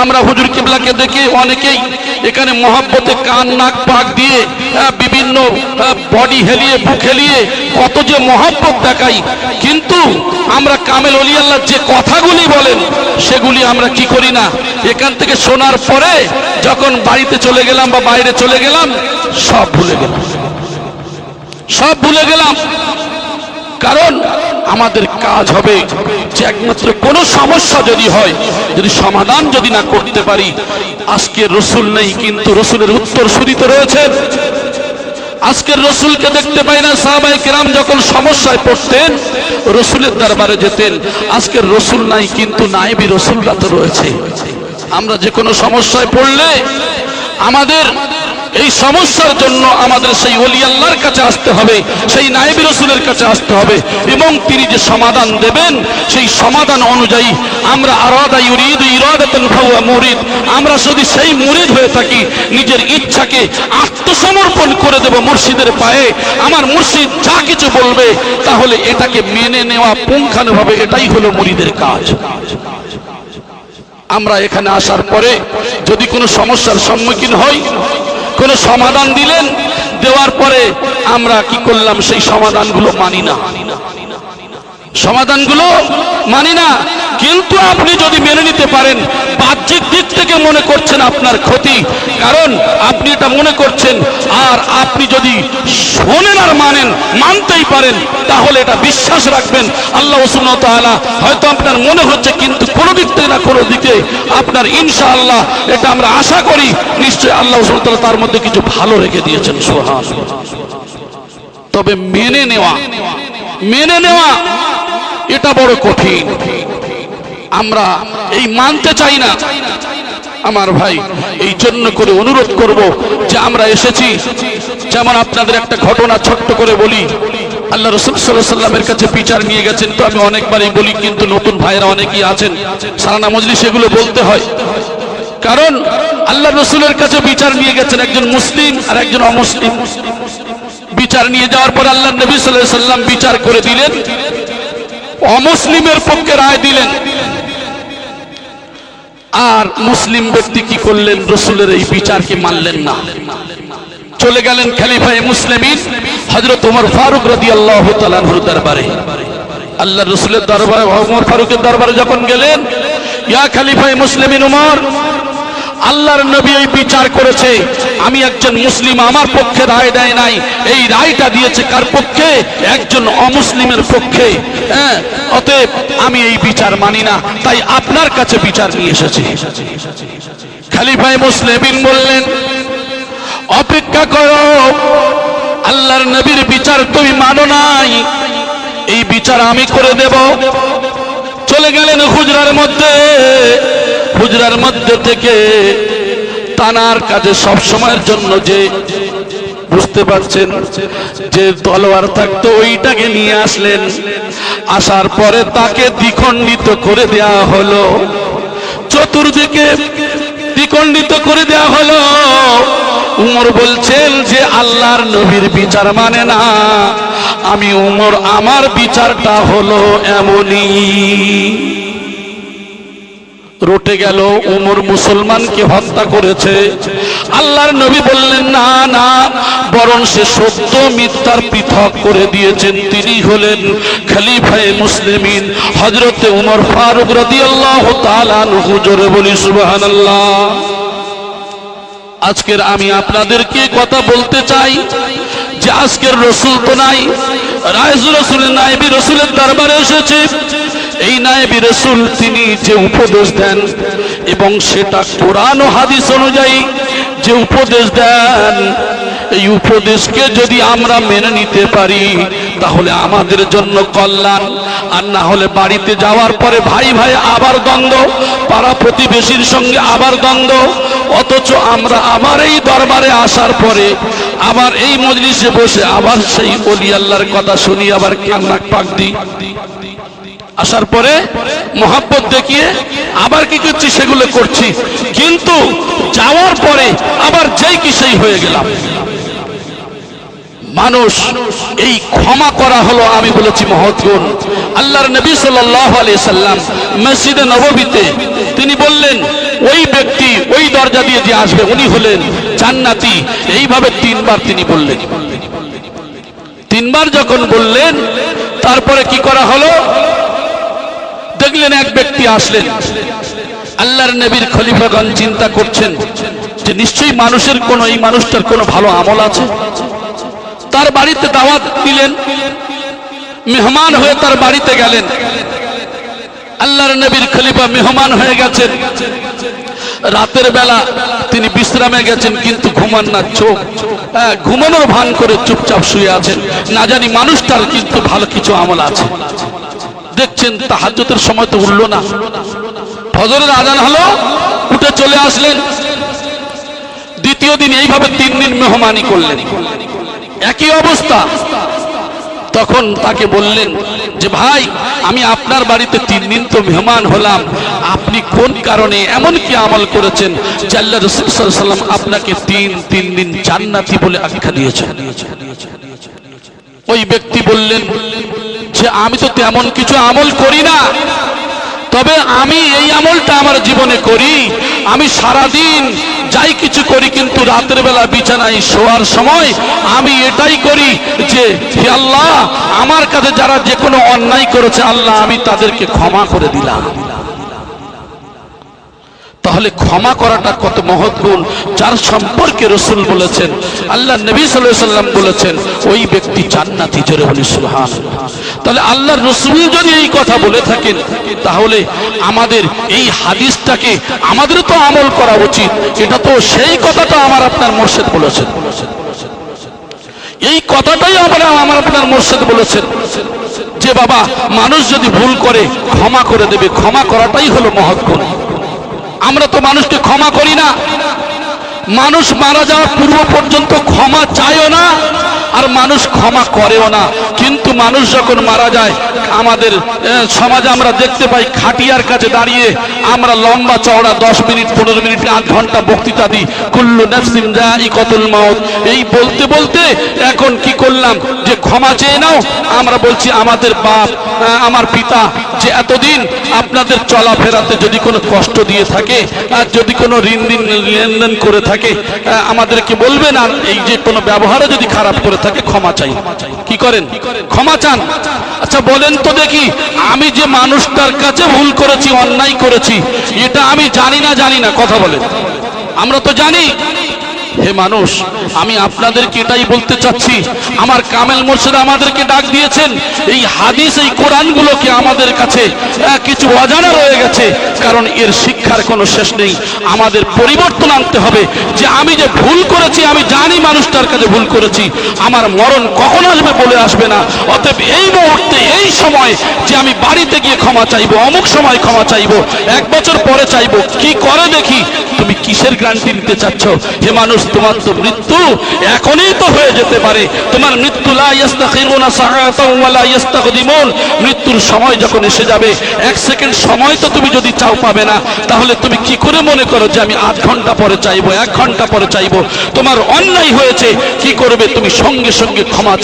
আমরা হুজুর কিবলাকে দেখে অনেকেই এখানে মহব্বতে কান নাক পাক দিয়ে বিভিন্ন বডি হেলিয়ে বুক হেলিয়ে কত যে মহব্বত দেখাই, কিন্তু আমরা কামেল ওলি আল্লাহ যে কথাগুলি বলেন সেগুলি আমরা কি করি না। এখান থেকে শোনার পরে যখন বাড়িতে চলে গেলাম বা বাইরে চলে গেলাম, সব ভুলে গেলাম, সব ভুলে গেলাম। কারণ আমাদের কাজ হবে যে একমাত্র কোনো সমস্যা যদি হয়, যদি সমাধান যদি না করতে পারি, আজকে রাসূল নেই কিন্তু রাসূলের উত্তর সুরিত রয়েছে। আজকের রাসূলকে দেখতে পাই না, সাহাবায়ে কেরাম যখন সমস্যায় পড়তেন রাসূলের দরবারে যেতেন। আজকের রাসূল নাই কিন্তু নায়েবি রাসূলরা তো রয়েছে। আমরা যে কোনো সমস্যায় পড়লে আমাদের এই সমস্যার জন্য আমাদের সেই ওলি আল্লাহর কাছে আসতে হবে, সেই নায়েব রাসূলের কাছে আসতে হবে, এবং তিনি যে সমাধান দেবেন সেই সমাধান অনুযায়ী আমরা আরাদা ইউরিদু ইরাদাতান ফাহুয়া মুরিদ, আমরা যদি সেই মুরিদ হয়ে থাকি, নিজের ইচ্ছাকে আত্মসমর্পণ করে দেব মুর্শিদের পায়ে, আমার মুর্শিদ যা কিছু বলবে তাহলে এটাকে মেনে নেওয়া পুঙ্খানুভাবে, এটাই হলো মুরিদের কাজ। আমরা এখানে আসার পরে যদি কোনো সমস্যার সম্মুখীন হই, কোনো সমাধান দিলেন, দেওয়ার পরে আমরা কি করলাম, সেই সমাধানগুলো মানি না, সমাধানগুলো মানি না। কিন্তু আপনি যদি মেনে নিতে পারেন, বাহ্যিক দিক থেকে মনে করছেন আপনার ক্ষতি, কারণ আপনি এটা মনে করছেন, আর আপনি যদি শোনেন আর মানেন, মানতেই পারেন, তাহলে এটা বিশ্বাস রাখবেন আল্লাহ সুবহানাহু ওয়া তাআলা হয়তো আপনার মনে হচ্ছে, কিন্তু কোনো দিক থেকে না কোনো দিকে আপনার ইনশাআল্লাহ, এটা আমরা আশা করি নিশ্চয় আল্লাহ সুবহানাহু ওয়া তাআলা তার মধ্যে কিছু ভালো রেখে দিয়েছেন। সুবহানাল্লাহ। তবে মেনে নেওয়া এটা বড় কঠিন, আমরা এই মানতে চাই না। আমার ভাই, এই জন্য করে অনুরোধ করব যে আমরা এসেছি, যেমন আপনাদের একটা ঘটনা ছোট্ট করে বলি। আল্লাহ রাসূল সাল্লাল্লাহু আলাইহি ওয়াসাল্লামের কাছে বিচার নিয়ে গেছেন, তো আমি অনেকবারই বলি, কিন্তু নতুন ভাইরা অনেকেই আছেন, সারানা মজলিস এগুলো বলতে হয়, কারণ আল্লাহ রাসূলের কাছে বিচার নিয়ে গেছেন একজন মুসলিম আর একজন অমুসলিম। বিচার নিয়ে যাওয়ার পর আল্লাহ নবী সাল্লাল্লাহু আলাইহি ওয়াসাল্লাম বিচার করে দিলেন, অমুসলিমের পক্ষে রায় দিলেন, আর মুসলিম ব্যক্তি কি করলেন, রাসূলের এই বিচারকে মানলেন না, চলে গেলেন খলিফায়ে মুসলিমিন হযরত ওমর ফারুক রাদিয়াল্লাহু তাআলা আনহুর দরবারে। আল্লাহর রাসূলের দরবারে, ওমর ফারুকের দরবারে যখন গেলেন, ইয়া খলিফায়ে মুসলিমিন ওমর, আল্লাহর নবী এই বিচার করেছে, আমি একজন মুসলিম, আমার পক্ষে রায় দেয় নাই, এই রায়টা দিয়েছে কার পক্ষে, একজন অমুসলিমের পক্ষে। অতএব আমি এই বিচার মানি না, তাই আপনার কাছে বিচার নিয়ে এসেছি। খলিফায়ে মুসলিমিন বললেন, অপেক্ষা করো, আল্লাহর নবীর বিচার তুমি মানো নাই, এই বিচার আমি করে দেব। চলে গেলেন হুজরার মধ্যে থেকে তানার কাছে সব সময়ের জন্য যে, বুঝতে পারছেন, যে তলোয়ার থাকতো ওইটাকে নিয়ে আসলেন। আসার পরে তাকে দ্বিখণ্ডিত করে দেয়া হলো, চতুর্দিকে দ্বিখণ্ডিত করে দেয়া হলো। উমর বলছেন যে আল্লাহর নবীর বিচার মানে না, আমি উমর, আমার বিচারটা হলো এমনই। রটে গেল উমর মুসলমানকে হত্যা করেছে। আল্লাহর নবী বললেন, না না, বরং সে সত্য মিথ্যার পৃথক করে দিয়েছেন, তিনি হলেন খলিফায়ে মুসলিমিন হযরতে ওমর ফারুক রাদিয়াল্লাহু তাআলা আনহু। জোরে বলি সুবহানাল্লাহ। আজকের আমি আপনাদেরকে কথা বলতে চাই যে আজকের রাসূল তো নাই, রাসূলের নায়েবী রাসূলের দরবারে এসেছে। এই নায়েবী রাসূল তিনি যে উপদেশ দেন, এবং সেটা কোরআন ও হাদিস অনুযায়ী যে উপদেশ দেন, এই উপদেশকে যদি আমরা মেনে নিতে পারি তাহলে আমাদের জন্য কল্যাণ, আর না হলে বাড়িতে যাওয়ার পরে ভাই ভাই আবার দ্বন্দ্ব, পাড়া প্রতিবেশীর সঙ্গে আবার দ্বন্দ্ব। অথচ আমরা আবার এই দরবারে আসার পরে, আবার এই মজলিসে বসে আবার সেই ওলি আল্লাহর কথা শুনি, আবার কান্না পাক দিই। আসার পরে মোহাব্বত দেখিয়ে আবার কি করছি, সেগুলো করছি, কিন্তু যাওয়ার পরে আবার যেই কি সেই হয়ে গেলাম। মানুষ এই ক্ষমা করা হলো, আমি বলেছি মহৎ গুণ। আল্লাহর নবী সাল্লাল্লাহু আলাইহি সাল্লাম মসজিদে নববীতে তিনি বললেন, ওই ব্যক্তি ওই দরজা দিয়ে যে আসবে উনি হলেন জান্নাতি। এইভাবে তিনবার তিনি বললেন। তিনবার যখন বললেন, তারপরে কি করা হলো, দেখলেন এক ব্যক্তি আসলেন। আল্লাহর নবীর খলিফাগণ চিন্তা করছেন যে নিশ্চয়ই মানুষের কোন, এই মানুষটার কোনো ভালো আমল আছে। তার বাড়িতে দাওয়াত দিলেন, মেহমান হয়ে তার বাড়িতে গেলেন। আল্লাহর নবীর খলিফা মেহমান হয়ে গেছেন, রাতের বেলা তিনি বিশ্রামে গেছেন, কিন্তু ঘুমান না, চোখ ঘুমানোর ভান করে চুপচাপ শুয়ে আছেন। না জানি মানুষটার কিন্তু ভালো কিছু আমল আছে। দেখছেন তাহাজ্জুদের সময় তো উঠলো না, ফজরের আজান হলো, উঠে চলে আসলেন। তৃতীয় দিন এইভাবে 3 দিন মেহমানি করলেন, একই অবস্থা। তখন তাকে বললেন যে ভাই, আমি আপনার বাড়িতে 3 দিন তো মেহমান হলাম, আপনি কোন কারণে এমন কি আমল করেছেন যে আল্লাহ রাসূল সাল্লাল্লাহু আলাইহি ওয়াসাল্লাম আপনাকে 3 দিন জান্নাতি বলে আখ্যা দিয়েছেন? ওই ব্যক্তি বললেন যে আমি তো তেমন কিছু আমল করি না, তবে আমি এই আমলটা আমার জীবনে করি, আমি সারাদিন যাই কিছু করি, কিন্তু রাতের বেলা বিছানায় শোয়ার সময় আমি এটাই করি যে হে আল্লাহ, আমার কাছে যারা যে কোনো অন্যায় করেছে আল্লাহ, আমি তাদেরকে ক্ষমা করে দিলাম। তাহলে ক্ষমা করাটা কত মহৎ গুণ, যার সম্পর্কে রাসূল বলেছেন, আল্লাহ নবী সাল্লাল্লাহু আলাইহি ওয়াসাল্লাম বলেছেন, ওই ব্যক্তি জান্নাতি। জোরে বলি সুবহানাল্লাহ। তাহলে আল্লাহর রাসূল যদি এই কথা বলে থাকেন, তাহলে আমাদের এই হাদিসটাকে আমাদের তো আমল করা উচিত। এটা তো সেই কথাটা আমার আপনার মুর্শিদ বলেছেন, এই কথাটাই আমার আপনার মুর্শিদ বলেছেন যে বাবা, মানুষ যদি ভুল করে ক্ষমা করে দেবে, ক্ষমা করাটাই হলো মহৎ গুণ। আমরা তো মানুষকে ক্ষমা করি না, মানুষ মারা যাওয়ার পূর্ব পর্যন্ত ক্ষমা চায়ও না, আর মানুষ ক্ষমা করেও না। কিন্তু মানুষ যখন মারা যায়, আমাদের সমাজে আমরা দেখতে পাই খাটিয়ার কাছে দাঁড়িয়ে আমরা লম্বা চওড়া 10 মিনিট 15 মিনিট 8 ঘন্টা বক্তৃতা দিই, কুল্লু নাফসিন যায়িকাতুল মাউত। এই বলতে বলতে এখন কি করলাম যে ক্ষমা চেয়ে নাও। আমরা বলছি আমাদের বাপ, আমার পিতা যে এতদিন আপনাদের চলাফেরাতে যদি কোনো কষ্ট দিয়ে থাকে, আর যদি কোনো লেনদেন করে থাকে, আমাদেরকে বলবেন। আর এই যে কোনো ব্যবহারে যদি খারাপ করে থাকে, ক্ষমা চাই। কি করেন? ক্ষমা চান। আচ্ছা বলেন তো দেখি, আমি যে মানুষটার কাছে ভুল করেছি, অন্যায় করেছি, এটা আমি জানি না কথা বলেন? আমরা তো জানি। হে মানুষ, আমি আপনাদেরকে এটাই বলতে চাচ্ছি, আমার কামেল মুর্শিদ আমাদেরকে ডাক দিয়েছেন, এই হাদিস এই কোরআনগুলোকে আমাদের কাছে কিছু অজানা রয়ে গেছে, কারণ এর শিক্ষার কোনো শেষ নেই। আমাদের পরিবর্তন আনতে হবে যে আমি যে ভুল করেছি, আমি জানি মানুষটার কাছে ভুল করেছি, আমার মরণ কখন আসবে বলে আসবে না। অতএব এই মুহূর্তে এই সময় যে আমি বাড়িতে গিয়ে ক্ষমা চাইবো, অমুক সময় ক্ষমা চাইবো, 1 বছর পরে চাইবো, কি করে দেখি? তুমি কিসের গ্যারান্টি নিতে চাচ্ছ? হে মানুষ, তোমার তো মৃত্যু এখনই তো হয়ে যেতে পারে। তোমার মৃত্যু লা ইস্তাখিরুনা সাআতাও ওয়া লা ইস্তাকদিমুন। মৃত্যুর সময় যখন এসে যাবে, 1 সেকেন্ড সময় তো তুমি যদি চাও পাবে না। তাহলে তুমি কি করে মনে করো যে আমি 8 ঘন্টা পরে চাইবো, 1 ঘন্টা পরে চাইবো? তোমার অন্যায় হয়েছে, কি করবে? তুমি সঙ্গে সঙ্গে ক্ষমা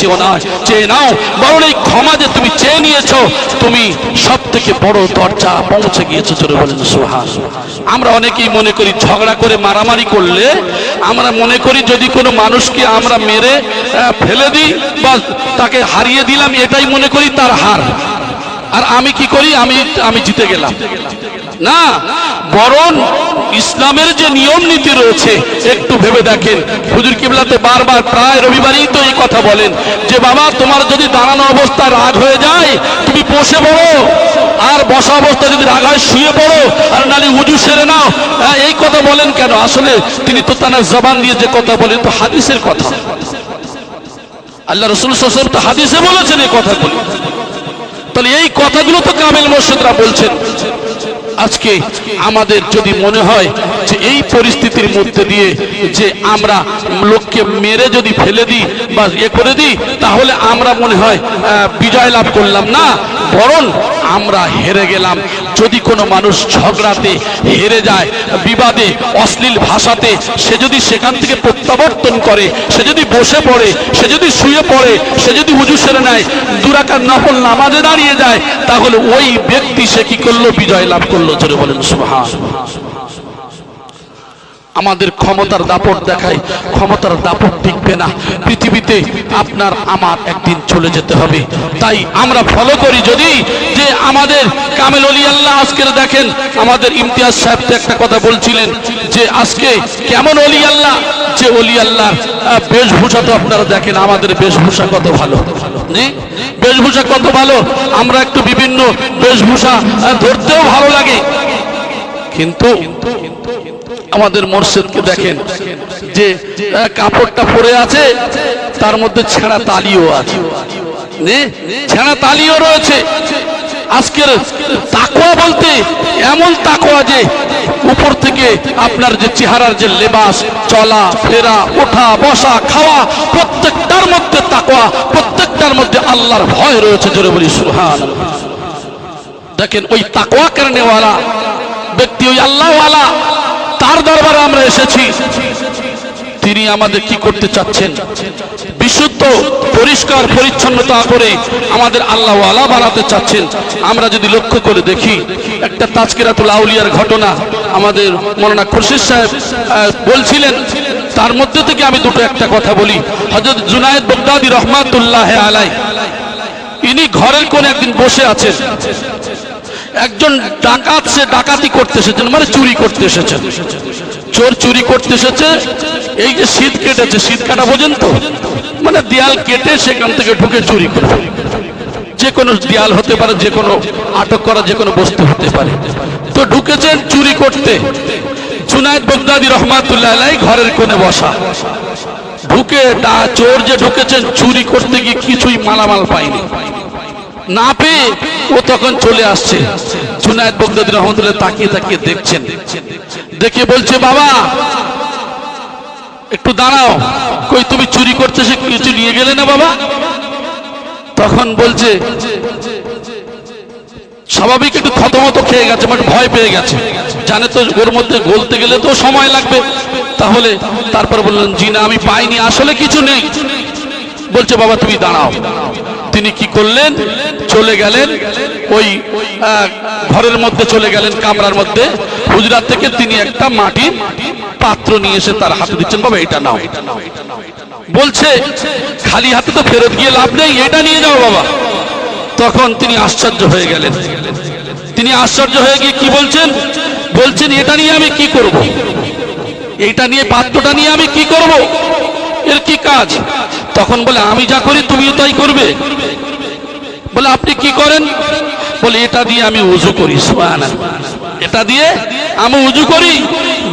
চেয়ে নাও। বরং এই ক্ষমা যে তুমি চেয়ে নিয়েছো, তুমি সব থেকে বড় দরজা পৌঁছে গিয়েছো। জোরে বলেন সুবহানাল্লাহ। আমরা অনেকেই মনে করি ঝগড়া করে মারামারি করলে, আমরা মনে করি যদি কোনো মানুষকে আমরা মেরে ফেলে দিই বা তাকে হারিয়ে দিলাম, এটাই মনে করি তার হার। আর আমি কি করি? আমি জিতে গেলাম। না, বরং ইসলামের যে নিয়ম নীতি রয়েছে একটু ভেবে দেখেন। হুজুর কিবলাতে বারবার প্রায় রবিবারই তো এই কথা বলেন যে বাবা, তোমার যদি দাঁড়ানো অবস্থা রাগ হয়ে যায়, তুমি বসে পড়ো, আর বসা অবস্থা যদি রাগ হয় শুয়ে পড়ো, আর নালি উজু সেরে নাও। এই কথা বলেন কেন? আসলে তিনি তো তার জবান দিয়ে যে কথা বলেন, তো হাদিসের কথা। আল্লাহ রাসূল সাল্লাল্লাহু আলাইহি ওয়াসাল্লাম তো হাদিসে বলেছেন এই কথাগুলো। তাহলে এই কথাগুলো তো কামেল মুর্শিদরা বলছেন। আজকে আমাদের যদি মনে হয় যে এই পরিস্থিতির মধ্যে দিয়ে যে আমরা লোককে মেরে যদি ফেলে দিই বা করে দিই, তাহলে আমরা মনে হয় বিজয় লাভ করলাম না, বরং আমরা হেরে গেলাম। যদি কোনো মানুষ ঝগড়াতে হেরে যায়, বিবাদে, অশ্লীল ভাষাতে, সে যদি সেখান থেকে প্রত্যাবর্তন করে, সে যদি বসে পড়ে, সে যদি শুয়ে পড়ে, সে যদি উজু সেরে নেয়, 2 রাকাত নফল নামাজে দাঁড়িয়ে যায়, তাহলে ওই ব্যক্তি সে কি করলো? বিজয় লাভ করলো। জোরে বলেন সুবহানাল্লাহ। আমাদের ক্ষমতার দাপট দেখায়, ক্ষমতার দাপট টিকবে না। পৃথিবীতে আপনার আমার একদিন চলে যেতে হবে। তাই আমরা ফলো করি যদি যে আমাদের কামেল ওলি আল্লাহ। আজকের দেখেন আমাদের ইমতিয়াজ সাহেব তো একটা কথা বলছিলেন যে আজকে কেমন ওলি আল্লাহ, যে ওলি আল্লাহর বেশভূষা তো আপনারা দেখেন, আমাদের বেশভূষা কত ভালো, বেশভূষা কত ভালো। আমরা একটু বিভিন্ন বেশভূষা ধরতেও ভালো লাগে, কিন্তু আমাদের মুর্শিদকে দেখেন যে কাপড়টা পরে আছে, তার মধ্যে ছেঁড়া তালিও আছে, ছেঁড়া তালিও রয়েছে। আজকের তাকওয়া বলতে এমন তাকওয়া যে উপর থেকে আপনার যে চেহারার যে লেবাস, চলা ফেরা, ওঠা বসা খাওয়া, প্রত্যেকটার মধ্যে তাকওয়া, প্রত্যেকটার মধ্যে আল্লাহর ভয় রয়েছে। জোরে বলি সুবহানাল্লাহ। দেখেন ওই তাকওয়া করনেওয়ালা ব্যক্তি, ওই আল্লাহওয়ালা, তার দরবারে আমরা এসেছি। তিনি আমাদের কি করতে চাচ্ছেন? বিশুদ্ধ পরিষ্কার পরিচ্ছন্নতা করে আমাদের আল্লাহওয়ালা বানাতে চাচ্ছেন। আমরা যদি লক্ষ্য করে দেখি, একটা তাজকিরাতুল আউলিয়ার ঘটনা আমাদের মৌলানা খুরশিদ সাহেব বলছিলেন, তার মধ্যে থেকে আমি দুটো একটা কথা বলি। হযরত জুনায়েদ বাগদাদী রহমাতুল্লাহ আলাইহি, ইনি ঘরের কোণে একদিন বসে আছেন। একজন ডাকাত, সে ডাকাতি করতে এসেছেন, মানে চুরি করতে এসেছেন। চোর চুরি করতে এসেছে, এই যে শীত কেটেছে, শীত কাটা বোঝেন তো, মানে দেয়াল কেটে সেখান থেকে ঢুকে চুরি করবে। যে কোনো দেয়াল হতে পারে, যে কোনো আটক করা যে কোনো বস্তু হতে পারে। তো ঢুকেছেন চুরি করতে। জুনায়েদ বাগদাদী রহমাতুল্লাহ আলাইহি ঘরের কোণে বসা। ঢুকে চোর যে ঢুকেছেন চুরি করতে গিয়ে কিছুই মালামাল পায়নি, না পেয়ে ও তখন চলে আসছে। জুনায়েদ বাগদাদী রহমাতুল্লাহ তাকিয়ে তাকিয়ে দেখছেন, দেখে বলছে, বাবা একটু দাঁড়াও, কই তুমি চুরি করতে এসে কিছু নিয়ে গেলে না বাবা? তখন বলছে, স্বাভাবিক একটু থতমত খেয়ে গেছে, মানে ভয় পেয়ে গেছে, জানে তো ওর মধ্যে গলতে গেলে তো সময় লাগবে। তাহলে তারপর বললেন, জি না, আমি পাইনি, আসলে কিছু নেই। বলছে, বাবা তুমি দাঁড়াও। তিনি কি করলেন? চলে গেলেন ওই ঘরের মধ্যে, চলে গেলেন কামরার মধ্যে। হুজরাত থেকে তিনি একটা মাটির পাত্র নিয়ে এসে তার হাতে দিচ্ছেন, বাবা এটা নাও। বলছে, খালি হাতে তো ফেরত গিয়ে লাভ নেই, এটা নিয়ে যাও বাবা। তখন তিনি আশ্চর্য হয়ে গেলেন। তিনি আশ্চর্য হয়ে গিয়ে কি বলছেন? বলছেন, এটা নিয়ে আমি কি করব? এইটা নিয়ে, পাত্রটা নিয়ে আমি কি করব? এর কি কাজ? তখন বলে, আমি যা করি তুমিও তাই করবে। বলে, আপনি কি করেন? বলে, এটা দিয়ে আমি ওযু করি। সুবহানাল্লাহ। এটা দিয়ে আমি ওযু করি।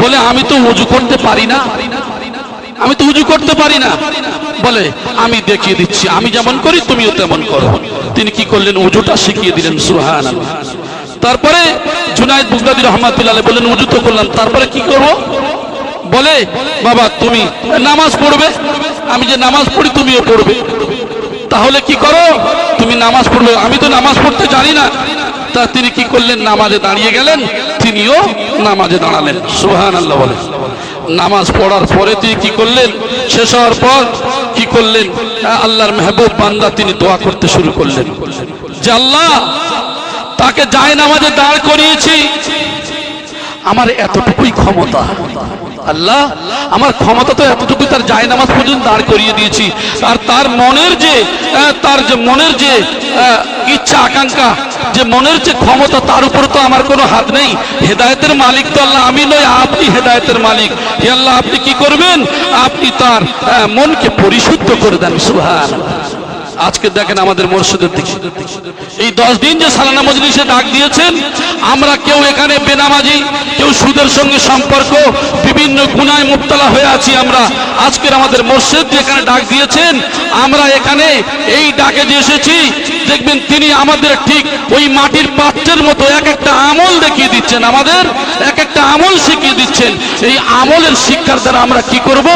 বলে, আমি তো ওযু করতে পারি না, আমি তো ওযু করতে পারি না। বলে, আমি দেখিয়ে দিচ্ছি, আমি যেমন করি তুমিও তেমন করো। তিনি কি করলেন? ওযুটা শিখিয়ে দিলেন। সুবহানাল্লাহ। তারপরে জুনায়েদ বাগদাদী রাহমাতুল্লাহ আলাইহি বললেন, ওযু তো করলাম, তারপরে কি করব? বলে, বাবা তুমি নামাজ পড়বে, আমি যে নামাজ পড়ি তুমিও পড়বে। তাহলে কি করো? তুমি নামাজ পড়বে, আমি তো নামাজ পড়তে জানি না। তা তিনি কি করলেন? নামাজে দাঁড়িয়ে গেলেন, তিনিও নামাজে দাঁড়ালেন। সুবহানাল্লাহ বলে। নামাজ পড়ার পরে তিনি কি করলেন? শেষ হওয়ার পর কি করলেন? আল্লাহর মেহবুব বান্দা তিনি দোয়া করতে শুরু করলেন যে, আল্লাহ তাকে যায় নামাজে দাঁড় করিয়েছি, আমার এতটুকুই ক্ষমতা। আল্লাহ আমার ক্ষমতা তো এতটুকু, তার যায় নামাজ পর্যন্ত দাঁড় করিয়ে দিয়েছি। আর তার মনের যে মনের যে ইচ্ছা আকাঙ্ক্ষা, যে মনের যে ক্ষমতা, তার উপর তো আমার কোনো হাত নেই। হেদায়েতের মালিক তো আল্লাহ, আমি নই, আপনি হেদায়েতের মালিক। হে আল্লাহ, আপনি কি করবেন? আপনি তার মনকে পরিশুদ্ধ করে দেন। সুবহানাল্লাহ। আজকে দেখেন আমাদের মুর্শিদের দিকে এই 10 দিন যে সালানা মজলিসে ডাক দিয়েছেন, আমরা কেউ এখানে বেনামাজি, কেউ সুদের সঙ্গে সম্পর্ক, বিভিন্ন গুনাহে মুবতালা হয়ে আছি আমরা। আজকের আমাদের মুর্শিদ যেখানে ডাক দিয়েছেন, আমরা এখানে এই ডাকে যে এসেছি, দেখবেন তিনি আমাদের ঠিক ওই মাটির পাত্রের মতো এক একটা আমল দেখিয়ে দিচ্ছেন, আমাদের এক একটা আমল শিখিয়ে দিচ্ছেন। এই আমলের শিক্ষার দ্বারা আমরা কি করব?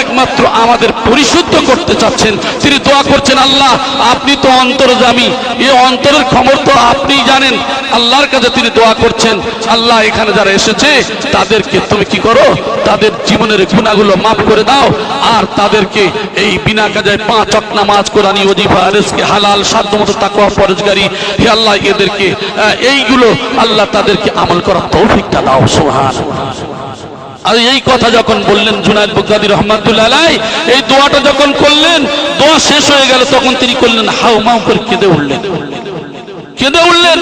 একমাত্র আমাদের পরিশুদ্ধ করতে চাচ্ছেন। তিনি দোয়া করছেন, আল্লাহ আপনি তো অন্তর্যামী, এই অন্তরের খবর তো আপনি জানেন। আল্লাহর কাছে তিনি দোয়া করছেন, আল্লাহ এখানে যারা এসেছে তাদেরকে তুমি কি করো? তাদের জীবনের গুনাহগুলো মাফ করে দাও, আর তাদেরকে এই বিনা কাজে 5 ওয়াক্ত নামাজ, কোরআনী, ওয়াজিফা, রিজকে হালাল, সাধ্যমতো তাকওয়া, পরহেজগারি, হে আল্লাহ এদেরকে এইগুলো আল্লাহ তাদেরকে আমল করার তৌফিকটা দাও। সুবহানাল্লাহ। আর এই কথা যখন বললেন জুনায়েদ বাগদাদী রাহমাতুল্লাহ আলাইহি, এই দোয়াটা যখন করলেন, দোয়া শেষ হয়ে গেল, তখন তিনি করলেন হাউমাউ করে কেঁদে উঠলেন। কেঁদে উঠলেন।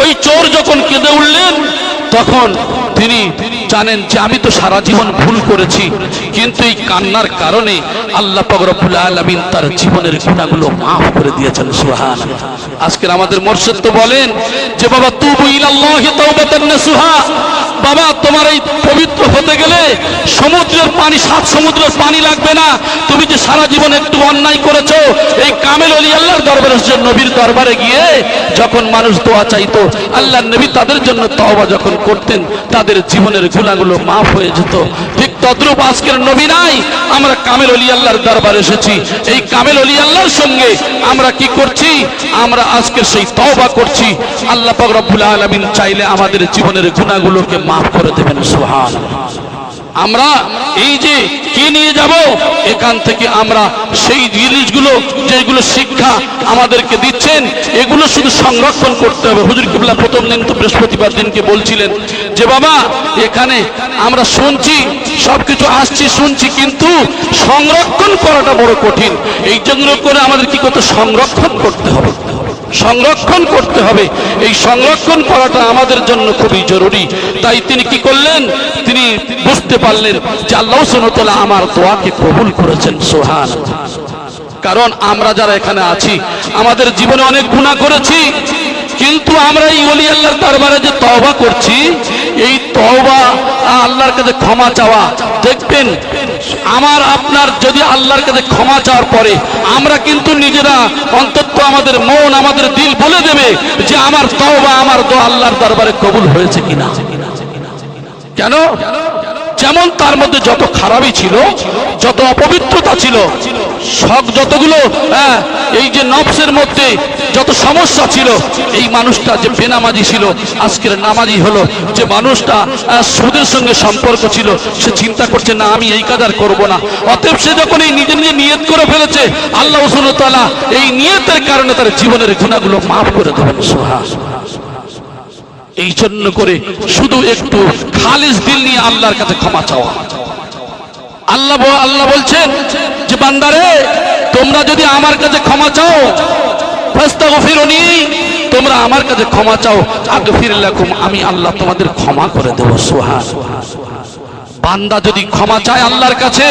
ওই চোর যখন কেঁদে উঠলেন, তখন তিনি জানেন যে আমি তো সারা জীবন ভুল করেছি, কিন্তু এই কান্নার কারণে আল্লাহ পাক রব্বুল আলামিন তার জীবনের গুনাহগুলো মাফ করে দিয়েছেন। সুবহানাল্লাহ। আজকের আমাদের মুর্শিদ তো বলেন যে, বাবা তুবু ইলাল্লাহি তাওবাতান নাসুহা, বাবা তোমার এই পবিত্র হতে গেলে সমুদ্রের পানি, 7 সমুদ্রের পানি লাগবে না। তুমি যে সারা জীবন একটু অন্যায় করেছো, এই কামেল ওলি আল্লাহর দরবারে, নবীর দরবারে গিয়ে যখন মানুষ দোয়া চাইতো, আল্লাহর নবী তাদের জন্য তওবা যখন করতেন, তাদের জীবনের গুনাহগুলো মাফ হয়ে যেত। ঠিক তদ্রূপ আজকের নবী নাই, আমরা কামেল ওলি আল্লাহর দরবারে এসেছি। এই কামেল ওলি আল্লাহর সঙ্গে আমরা কি করছি? আমরা আজকে সেই তওবা করছি। আল্লাহ পাক রব্বুল আলামিন চাইলে আমাদের জীবনের গুনাহগুলোকে মাফ করে দেবেন। সুবহানাল্লাহ। আমরা এই যে কি নিয়ে যাব, এখান থেকে আমরা সেই জিনিসগুলো, যেগুলো শিক্ষা আমাদেরকে দিচ্ছেন, এগুলো শুধু সংরক্ষণ করতে হবে। হুজুর কিবলা প্রথম দিন তো বৃহস্পতিবার দিনকে বলছিলেন যে বাবা এখানে আমরা শুনছি, সবকিছু আসছি শুনছি, কিন্তু সংরক্ষণ করাটা বড় কঠিন। এই জন্য করে আমাদের কি করতে, সংরক্ষণ করতে হবে, সংরক্ষণ করতে হবে। এই সংরক্ষণ করাটা আমাদের জন্য খুবই জরুরি। তাই তিনি কি করলেন? তিনি বুঝতে পারলেন যে আল্লাহ সুবহানাহু ওয়া তাআলা আমার দোয়াকে কবুল করেছেন। সুবহানাল্লাহ। কারণ আমরা যারা এখানে আছি, আমাদের জীবনে অনেক গুনাহ করেছি, কিন্তু আমরা এই ওলি আল্লাহর দরবারে যে তওবা করছি, এই তওবা আল্লাহর কাছে ক্ষমা চাওয়া, দেখবেন আমার আপনার যদি আল্লাহর কাছে ক্ষমা চাওয়ার পরে আমরা কিন্তু নিজেরা অন্তত আমাদের মন, আমাদের দিল বলে দেবে যে আমার তওবা, আমার দোয়া আল্লাহর দরবারে কবুল হয়েছে কিনা। কেন? যেমন তার মধ্যে যত খারাপই ছিল, যত অপবিত্রতা ছিল, শখ যতগুলো, এই যে নফসের মধ্যে যত সমস্যা ছিল, এই মানুষটা যে বেনামাজি ছিল আজকের নামাজি হলো। যে মানুষটা সুদের সঙ্গে সম্পর্ক ছিল, সে চিন্তা করছে না আমি এই কাজ আর করবো না। অতএব সে যখন এই নিজে নিজে নিয়ত করে ফেলেছে, আল্লাহ সুবহানাহু ওয়া তাআলা এই নিয়তের কারণে তার জীবনের গুনাহগুলো মাফ করে দেবেন। সুবহানাল্লাহ। এই জন্য করে শুধু একটু খালিস দিল নিয়ে আল্লাহর কাছে ক্ষমা চাওয়া। আল্লাহ বলছেন যে বান্দারে, তোমরা যদি আমার কাছে ক্ষমা চাও, ফাস্তাগফিরুনি, তোমরা আমার কাছে ক্ষমা চাও, আগফির লাকুম, আমি আল্লাহ তোমাদের ক্ষমা করে দেব। সুবহানাল্লাহ। বান্দা যদি ক্ষমা চায় আল্লাহর কাছে,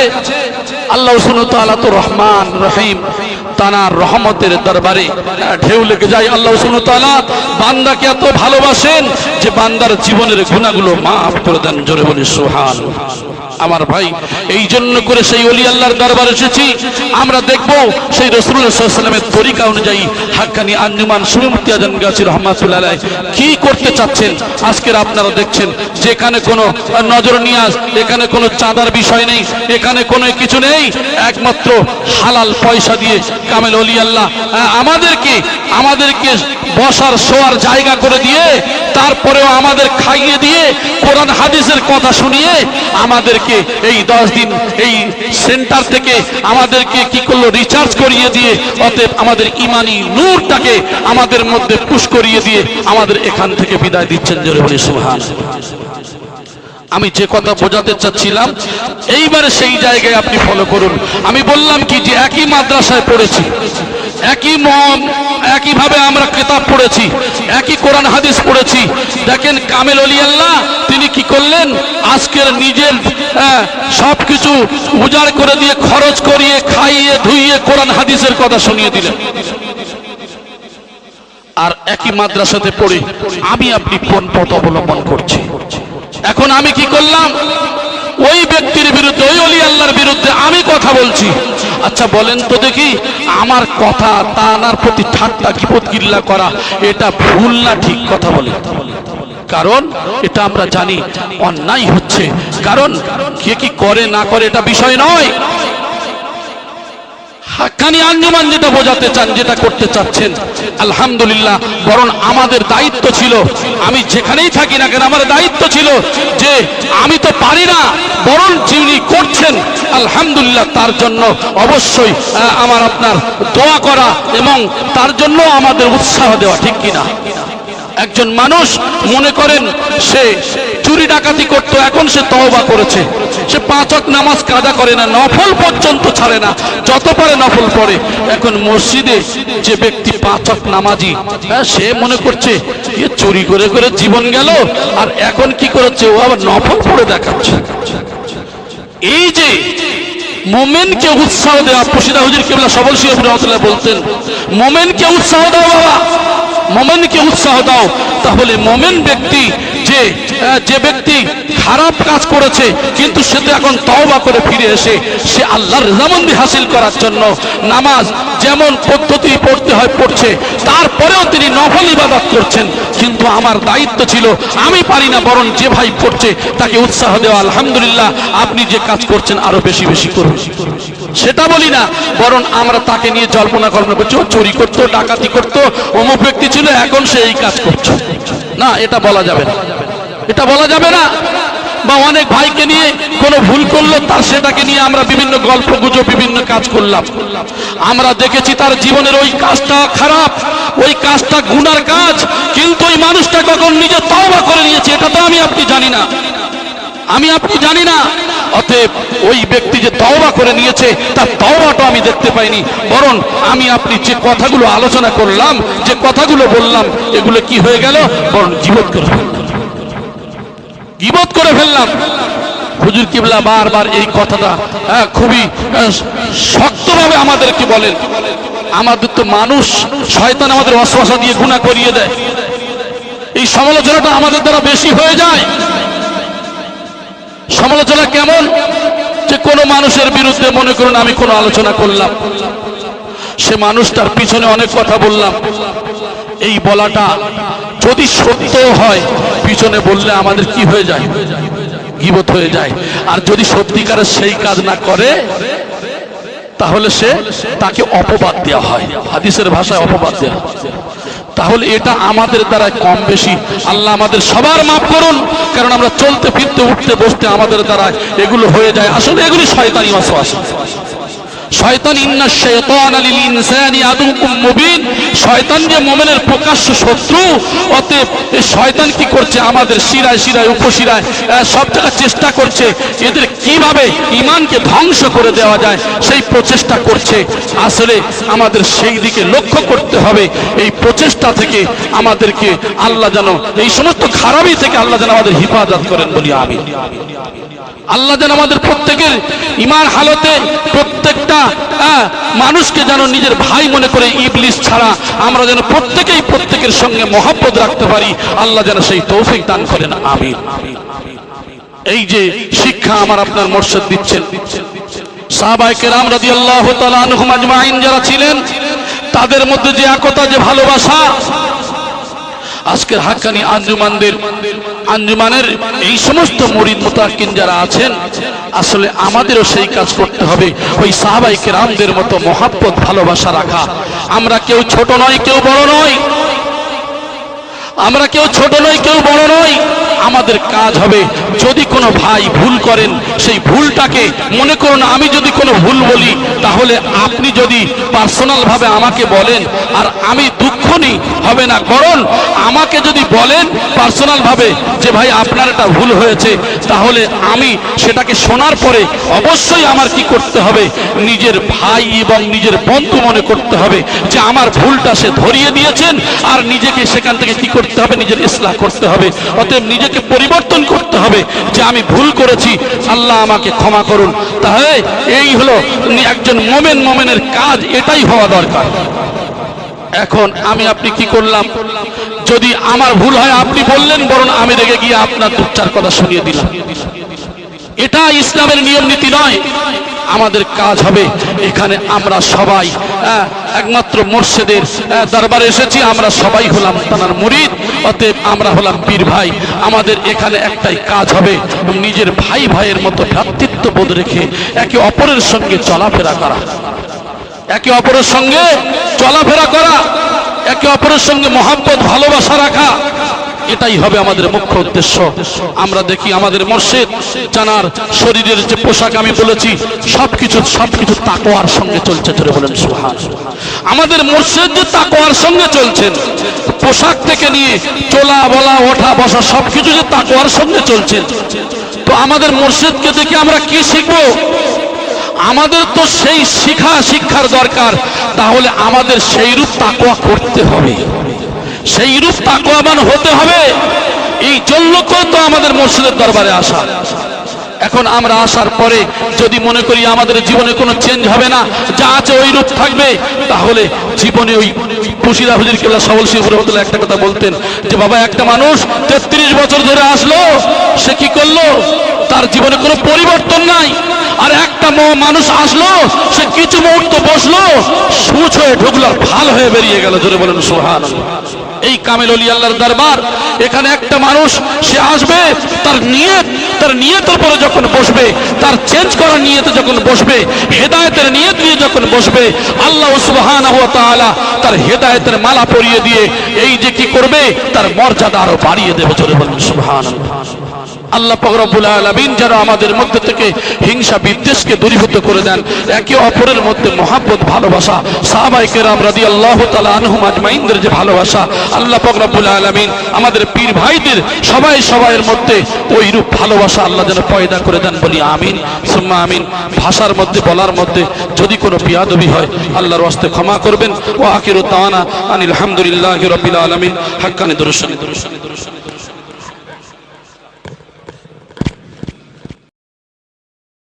আল্লাহ সুবহানাহু ওয়া তাআলা তো রহমান রহিম, তানার রহমতের দরবারে ঢেউ লেগে যায়। আল্লাহ সুবহানাহু ওয়া তাআলা বান্দাকে এত ভালোবাসেন যে বান্দার জীবনের গুনাহগুলো মাফ করে দেন। জোরে বলি সুবহানাল্লাহ। আমার ভাই, এই জন্য করে সেই ওলি আল্লাহর দরবারে এসেছি। আমরা দেখব সেই রাসূলুল্লাহ সাল্লাল্লাহু আলাইহি ওয়াসাল্লামের তরিকা অনুযায়ী হাক্কানি আঞ্জুমান সুমতি আজান গাছি রহমাতুল্লাহ আলাইহি কি করতে চাচ্ছেন। আজকের আপনারা দেখছেন যেখানে কোনো নজর নিয়াজ, এখানে কোনো চাঁদার বিষয় নেই, এখানে কোনো কিছু নেই, একমাত্র হালাল পয়সা দিয়ে কামেল ওলি আল্লাহ আমাদেরকে বসার শোয়ার জায়গা করে দিয়ে, তারপরেও আমাদের খাইয়ে দিয়ে, কোরআন হাদিসের কথা শুনিয়ে আমাদেরকে এই 10 দিন এই সেন্টার থেকে আমাদেরকে কি করলো, রিচার্জ করিয়ে দিয়ে, অতএব আমাদের ইমানি নূরটাকে আমাদের মধ্যে পুশ করিয়ে দিয়ে আমাদের এখান থেকে বিদায় দিচ্ছেন। জোরে বলি সুবহানাল্লাহ। আমি যে কথা বোঝাতে চাচ্ছিলাম, এইবারে সেই জায়গায় আপনি ফলো করুন। আমি বললাম কি যে একই মাদ্রাসায় পড়েছি, একইভাবে আমরা কিতাব পড়েছি, একই কোরআন হাদিস পড়েছি। দেখেন কামেল ওলি আল্লাহ তিনি কি করলেন, আজকের নিজের সবকিছু উজাড় করে দিয়ে, খরচ করিয়ে, খাইয়ে ধুইয়ে কোরআন হাদিসের কথা শুনিয়ে দিলেন। আর একই মাদ্রাসাতে পড়ে আমি আপনি কোন পথ অবলম্বন করছি। এখন আমি কি করলাম, ওই ব্যক্তির বিরুদ্ধে, ওই ওলি আল্লাহর বিরুদ্ধে আমি কথা বলছি। আচ্ছা বলেন তো দেখি, আমার কথা তার প্রতি ঠাট্টা কিপতগিল্লা করা এটা ভুল না ঠিক? কথা বলে, কারণ এটা আমরা জানি অন্যায় হচ্ছে। কারণ কে কি করে না করে এটা বিষয় নয়। হাক্কানি আঞ্জুমান যেটা বোঝাতে চান, যেটা করতে চাচ্ছেন, আলহামদুলিল্লাহ, বরং আমাদের দায়িত্ব ছিল, আমি যেখানেই থাকি না কেন আমার দায়িত্ব ছিল যে আমি তো পারি না, বরং যিনি করছেন আলহামদুলিল্লাহ তার জন্য অবশ্যই আমার আপনার দোয়া করা এবং তার জন্য আমাদের উৎসাহ দেওয়া, ঠিক কিনা? একজন মানুষ মনে করেন সে চুরি ডাকাতি করতো, এখন সে তওবা করেছে, সে 5 ওয়াক্ত নামাজ কাজা করে না, নফল পর্যন্ত ছাড়ে না, যত পারে নফল পড়ে। এখন মসজিদে যে ব্যক্তি 5 ওয়াক্ত নামাজি, সে মনে করছে এ চুরি করে করে জীবন গেল, আর এখন কি করেছে, ও আবার নফল পড়ে দেখাচ্ছে। এই যে মোমেনকে উৎসাহ দেওয়া, পশিদা হুজুর কিবলা সবল শিয়া রহমাতুল্লাহ বলতেন, মোমেনকে উৎসাহ দাও বাবা, মোমেনকে উৎসাহ দাও। তাহলে মোমেন ব্যক্তি যে যে ব্যক্তি খারাপ কাজ করেছে কিন্তু সে তো এখন তওবা করে ফিরে এসে সে আল্লাহর রেজামন্দি হাসিল করার জন্য নামাজ যেমন পদ্ধতি পড়তে হয় পড়ছে, তারপরেও তিনি নফল ইবাদত করছেন। কিন্তু আমার দায়িত্ব ছিল, আমি পারি না, বরং যে ভাই করছে তাকে উৎসাহ দেওয়া, আলহামদুলিল্লাহ আপনি যে কাজ করছেন আরো বেশি বেশি করুন, সেটা বলি না, বরং আমরা তাকে নিয়ে জল্পনা কল্পনা করছি, ও চুরি করতো, ডাকাতি করতো, অমুক ব্যক্তি ছিল, এখন সে এই কাজ করছে না, এটা বলা যাবে না, এটা বলা যাবে না। বা অনেক ভাইকে নিয়ে কোনো ভুল করলো, তার সেটাকে নিয়ে আমরা বিভিন্ন গল্প গুজব বিভিন্ন কাজ করলাম। আমরা দেখেছি তার জীবনের ওই কাজটা খারাপ, ওই কাজটা গুনার কাজ, কিন্তু ওই মানুষটা কখন নিজে তওবা করে নিয়েছে এটা তো আমি আপনি জানি না, আমি আপনি জানি না। অতএব ওই ব্যক্তি যে তওবা করে নিয়েছে তার তওবাটা আমি দেখতে পাইনি, বরং আমি আপনি যে কথাগুলো আলোচনা করলাম, যে কথাগুলো বললাম, এগুলো কি হয়ে গেল, বরং গীবত করে ফেললাম, গীবত করে ফেললাম। হুজুর কিবলা বারবার এই কথাটা খুবই শক্তভাবে আমাদেরকে বলেন। আমাদের তো মানুষ, শয়তান আমাদের ওয়াসওয়াসা দিয়ে গুনাহ করিয়ে দেয়, এই সমালোচনাটা আমাদের দ্বারা বেশি হয়ে যায়। সমালোচনা কেমন, যে কোনো মানুষের বিরুদ্ধে মনে করুন আমি কোনো আলোচনা করলাম, সে মানুষটার পিছনে অনেক কথা বললাম, এই বলাটা যদি সত্য হয় পিছনে বললে আমাদের কি হয়ে যায়, গীবত হয়ে যায়। আর যদি সত্যিকারের সেই কাজ না করে তাহলে তাকে অপবাদ দেওয়া হয়, হাদিসের ভাষায় অপবাদ দেওয়া হয়। তাহলে এটা আমাদের দ্বারা কম বেশি, আল্লাহ আমাদের সবার মাফ করুন, কারণ আমরা চলতে ফিরতে উঠতে বসতে আমাদের দ্বারা এগুলো হয়ে যায়। আসলে এগুলি শয়তানি ওয়াসওয়াসা। শয়তান, ইন্না শাইতানা লিল ইনসানি আদুউম মুবিন, শয়তান যে মুমিনের প্রকাশ্য শত্রু। অতএব এই শয়তান কি করছে, আমাদের শিরায় শিরায় উপশিরায় সব জায়গায় চেষ্টা করছে এদের কিভাবে ঈমানকে ধ্বংস করে দেওয়া যায়, সেই প্রচেষ্টা করছে। আসলে আমাদের সেই দিকে লক্ষ্য করতে হবে, এই প্রচেষ্টা থেকে আমাদেরকে আল্লাহ যেন, এই সমস্ত খারাপি থেকে আল্লাহ যেন আমাদের হিফাজত করেন, বলি আমিন। আল্লাহ যেন আমাদের প্রত্যেকের ঈমান হালতে প্রত্যেকটা মানুষকে যেন নিজের ভাই মনে করে, ইবলিস ছাড়া আমরা যেন প্রত্যেকেই প্রত্যেকের সঙ্গে মহব্বত রাখতে পারি, আল্লাহ যেন সেই তৌফিক দান করেন, আমিন। এই যে শিক্ষা আমার আপনার মুর্শিদ দিচ্ছেন, সাহাবায়ে কেরাম রাদিয়াল্লাহু তাআলা আনহুম আজমাইন যারা ছিলেন, তাদের মধ্যে যে একতা, যে ভালোবাসা, আজকের হাক্কানি আঞ্জুমানের এই সমস্ত মুরিদ মুতাকিন যারা আছেন, আসলে আমাদেরও সেই কাজ করতে হবে, ওই সাহাবায়ে কেরামদের মতো মহব্বত ভালোবাসা রাখা। আমরা কেউ ছোট নয়, কেউ বড় নয়, আমরা কেউ ছোট নই, কেউ বড় নই। আমাদের কাজ হবে, যদি কোনো ভাই ভুল করেন, সেই ভুলটাকে মনে করুন, আমি যদি কোনো ভুল বলি, তাহলে আপনি যদি পার্সোনাল ভাবে আমাকে বলেন, আর আমি দুঃখ নিই, হবে না, বরং আমাকে যদি বলেন পার্সোনাল ভাবে যে ভাই আপনার এটা ভুল হয়েছে, তাহলে আমি সেটাকে শোনার পরে অবশ্যই আমার কি করতে হবে, নিজের ভাই এবং নিজের বন্ধু মনে করতে হবে যে আমার ভুলটা সে ধরিয়ে দিয়েছেন, আর নিজেকে সেখান থেকে কি করতে হবে, নিজের ইসলাহ করতে হবে। অতএব নিজেকে পরিবর্তন করতে হবে যে আমি ভুল করেছি, আল্লাহ আমাকে ক্ষমা করুন। তাহলে এই হলো একজন মুমিনের কাজ, এটাই হওয়া দরকার। এখন আমি আপনি কি করলাম, যদি আমার ভুল হয় আপনি বললেন, বরং আমি রেগে গিয়ে আপনার দু চার কথা শুনিয়ে দিলাম, এটা ইসলামের নিয়ম নীতি নয়। আমাদের কাজ হবে, এখানে আমরা সবাই একমাত্র মুর্শিদের দরবারে এসেছি, আমরা সবাই হলাম তার মুরিদ, অতএব আমরা হলাম পীর ভাই। আমাদের এখানে একটাই কাজ হবে, নিজের ভাই ভাইয়ের মতো ভ্রাতৃত্ব বোধ রেখে একে অপরের সঙ্গে চলাফেরা করা, একে অপরের সঙ্গে চলাফেরা করা, একে অপরের সঙ্গে মহব্বত ভালোবাসা রাখা, এটাই হবে আমাদের মুখ্য উদ্দেশ্য। আমরা দেখি আমাদের মুর্শিদ জানার শরীরের যে পোশাক আমি বলেছি, সবকিছু তাকওয়ার সঙ্গে চলছে, ধরে বলেন সুবহানাল্লাহ। আমাদের মুর্শিদ যে তাকওয়ার সঙ্গে চলছেন, পোশাক থেকে নিয়ে চলা বলা ওঠা বসা সবকিছু যে তাকওয়ার সঙ্গে চলছেন, তো আমাদের মুর্শিদকে দেখে আমরা কি শিখবো? আমাদের তো সেই শিক্ষার দরকার। তাহলে আমাদের সেই রূপ তাকওয়া করতে হবে, সেই রূপ তাকওয়াবান হতে হবে। এই জন্য তো আমাদের মুর্শিদের দরবারে আসা। এখন আমরা আসার পরে যদি মনে করি আমাদের জীবনে কোনো চেঞ্জ হবে না, যা আছে ওই রূপ থাকবে, তাহলে জীবনে ওই পুশিরা হুজুর কেবলা সবল শিখ রহমতুল্লাহ একটা কথা বলতেন যে বাবা একটা মানুষ 33 বছর ধরে আসলো, সে কি করলো? তার জীবনে কোনো পরিবর্তন নাই। আর একটা মানুষ আসলো, সে কিছু মুহূর্ত বসলো, সুচ হয়ে ঢুকলো, ভাল হয়ে বেরিয়ে গেল। জোরে বলেন সুবহানাল্লাহ। এই কামেল ওলি আল্লাহর দরবার, এখানে একটা মানুষ সে আসবে, তার নিয়তের পরে যখন বসবে, তার চেঞ্জ করার নিয়তে যখন বসবে, হেদায়েতের নিয়ত নিয়ে যখন বসবে, আল্লাহ সুবহানাহু ওয়া তাআলা তার হেদায়েতের মালা পরিয়ে দিয়ে এই যে কি করবে, তার মর্যাদা আরো বাড়িয়ে দেবে। জোরে বলেন সুবহানাল্লাহ। আল্লাহ পাক রব্বুল আলামিন যারা আমাদের মধ্যে থেকে হিংসা বিদ্বেষকে দূরীভূত করে দেন, একে অপরের মধ্যে মহব্বত ভালোবাসা, সাহাবায়ে কেরাম রাদিয়াল্লাহু তাআলা আনহুম আজমাইনদের যে ভালোবাসা, আল্লাহ পাক রব্বুল আলামিন আমাদের পীর ভাইদের সবাইয়ের মধ্যে ওই রূপ ভালোবাসা আল্লাহ যেন পয়দা করে দেন। বলি আমিন সুম্মা আমিন। ভাষার মধ্যে বলার মধ্যে যদি কোনো বিয়াদবি হয় আল্লাহর ওয়াস্তে ক্ষমা করবেন। ওয়া আখিরু দাওয়ানা আনিল হামদুলিল্লাহি রাব্বিল আলামিন। হাক্কানি দুরুদ শরীফ।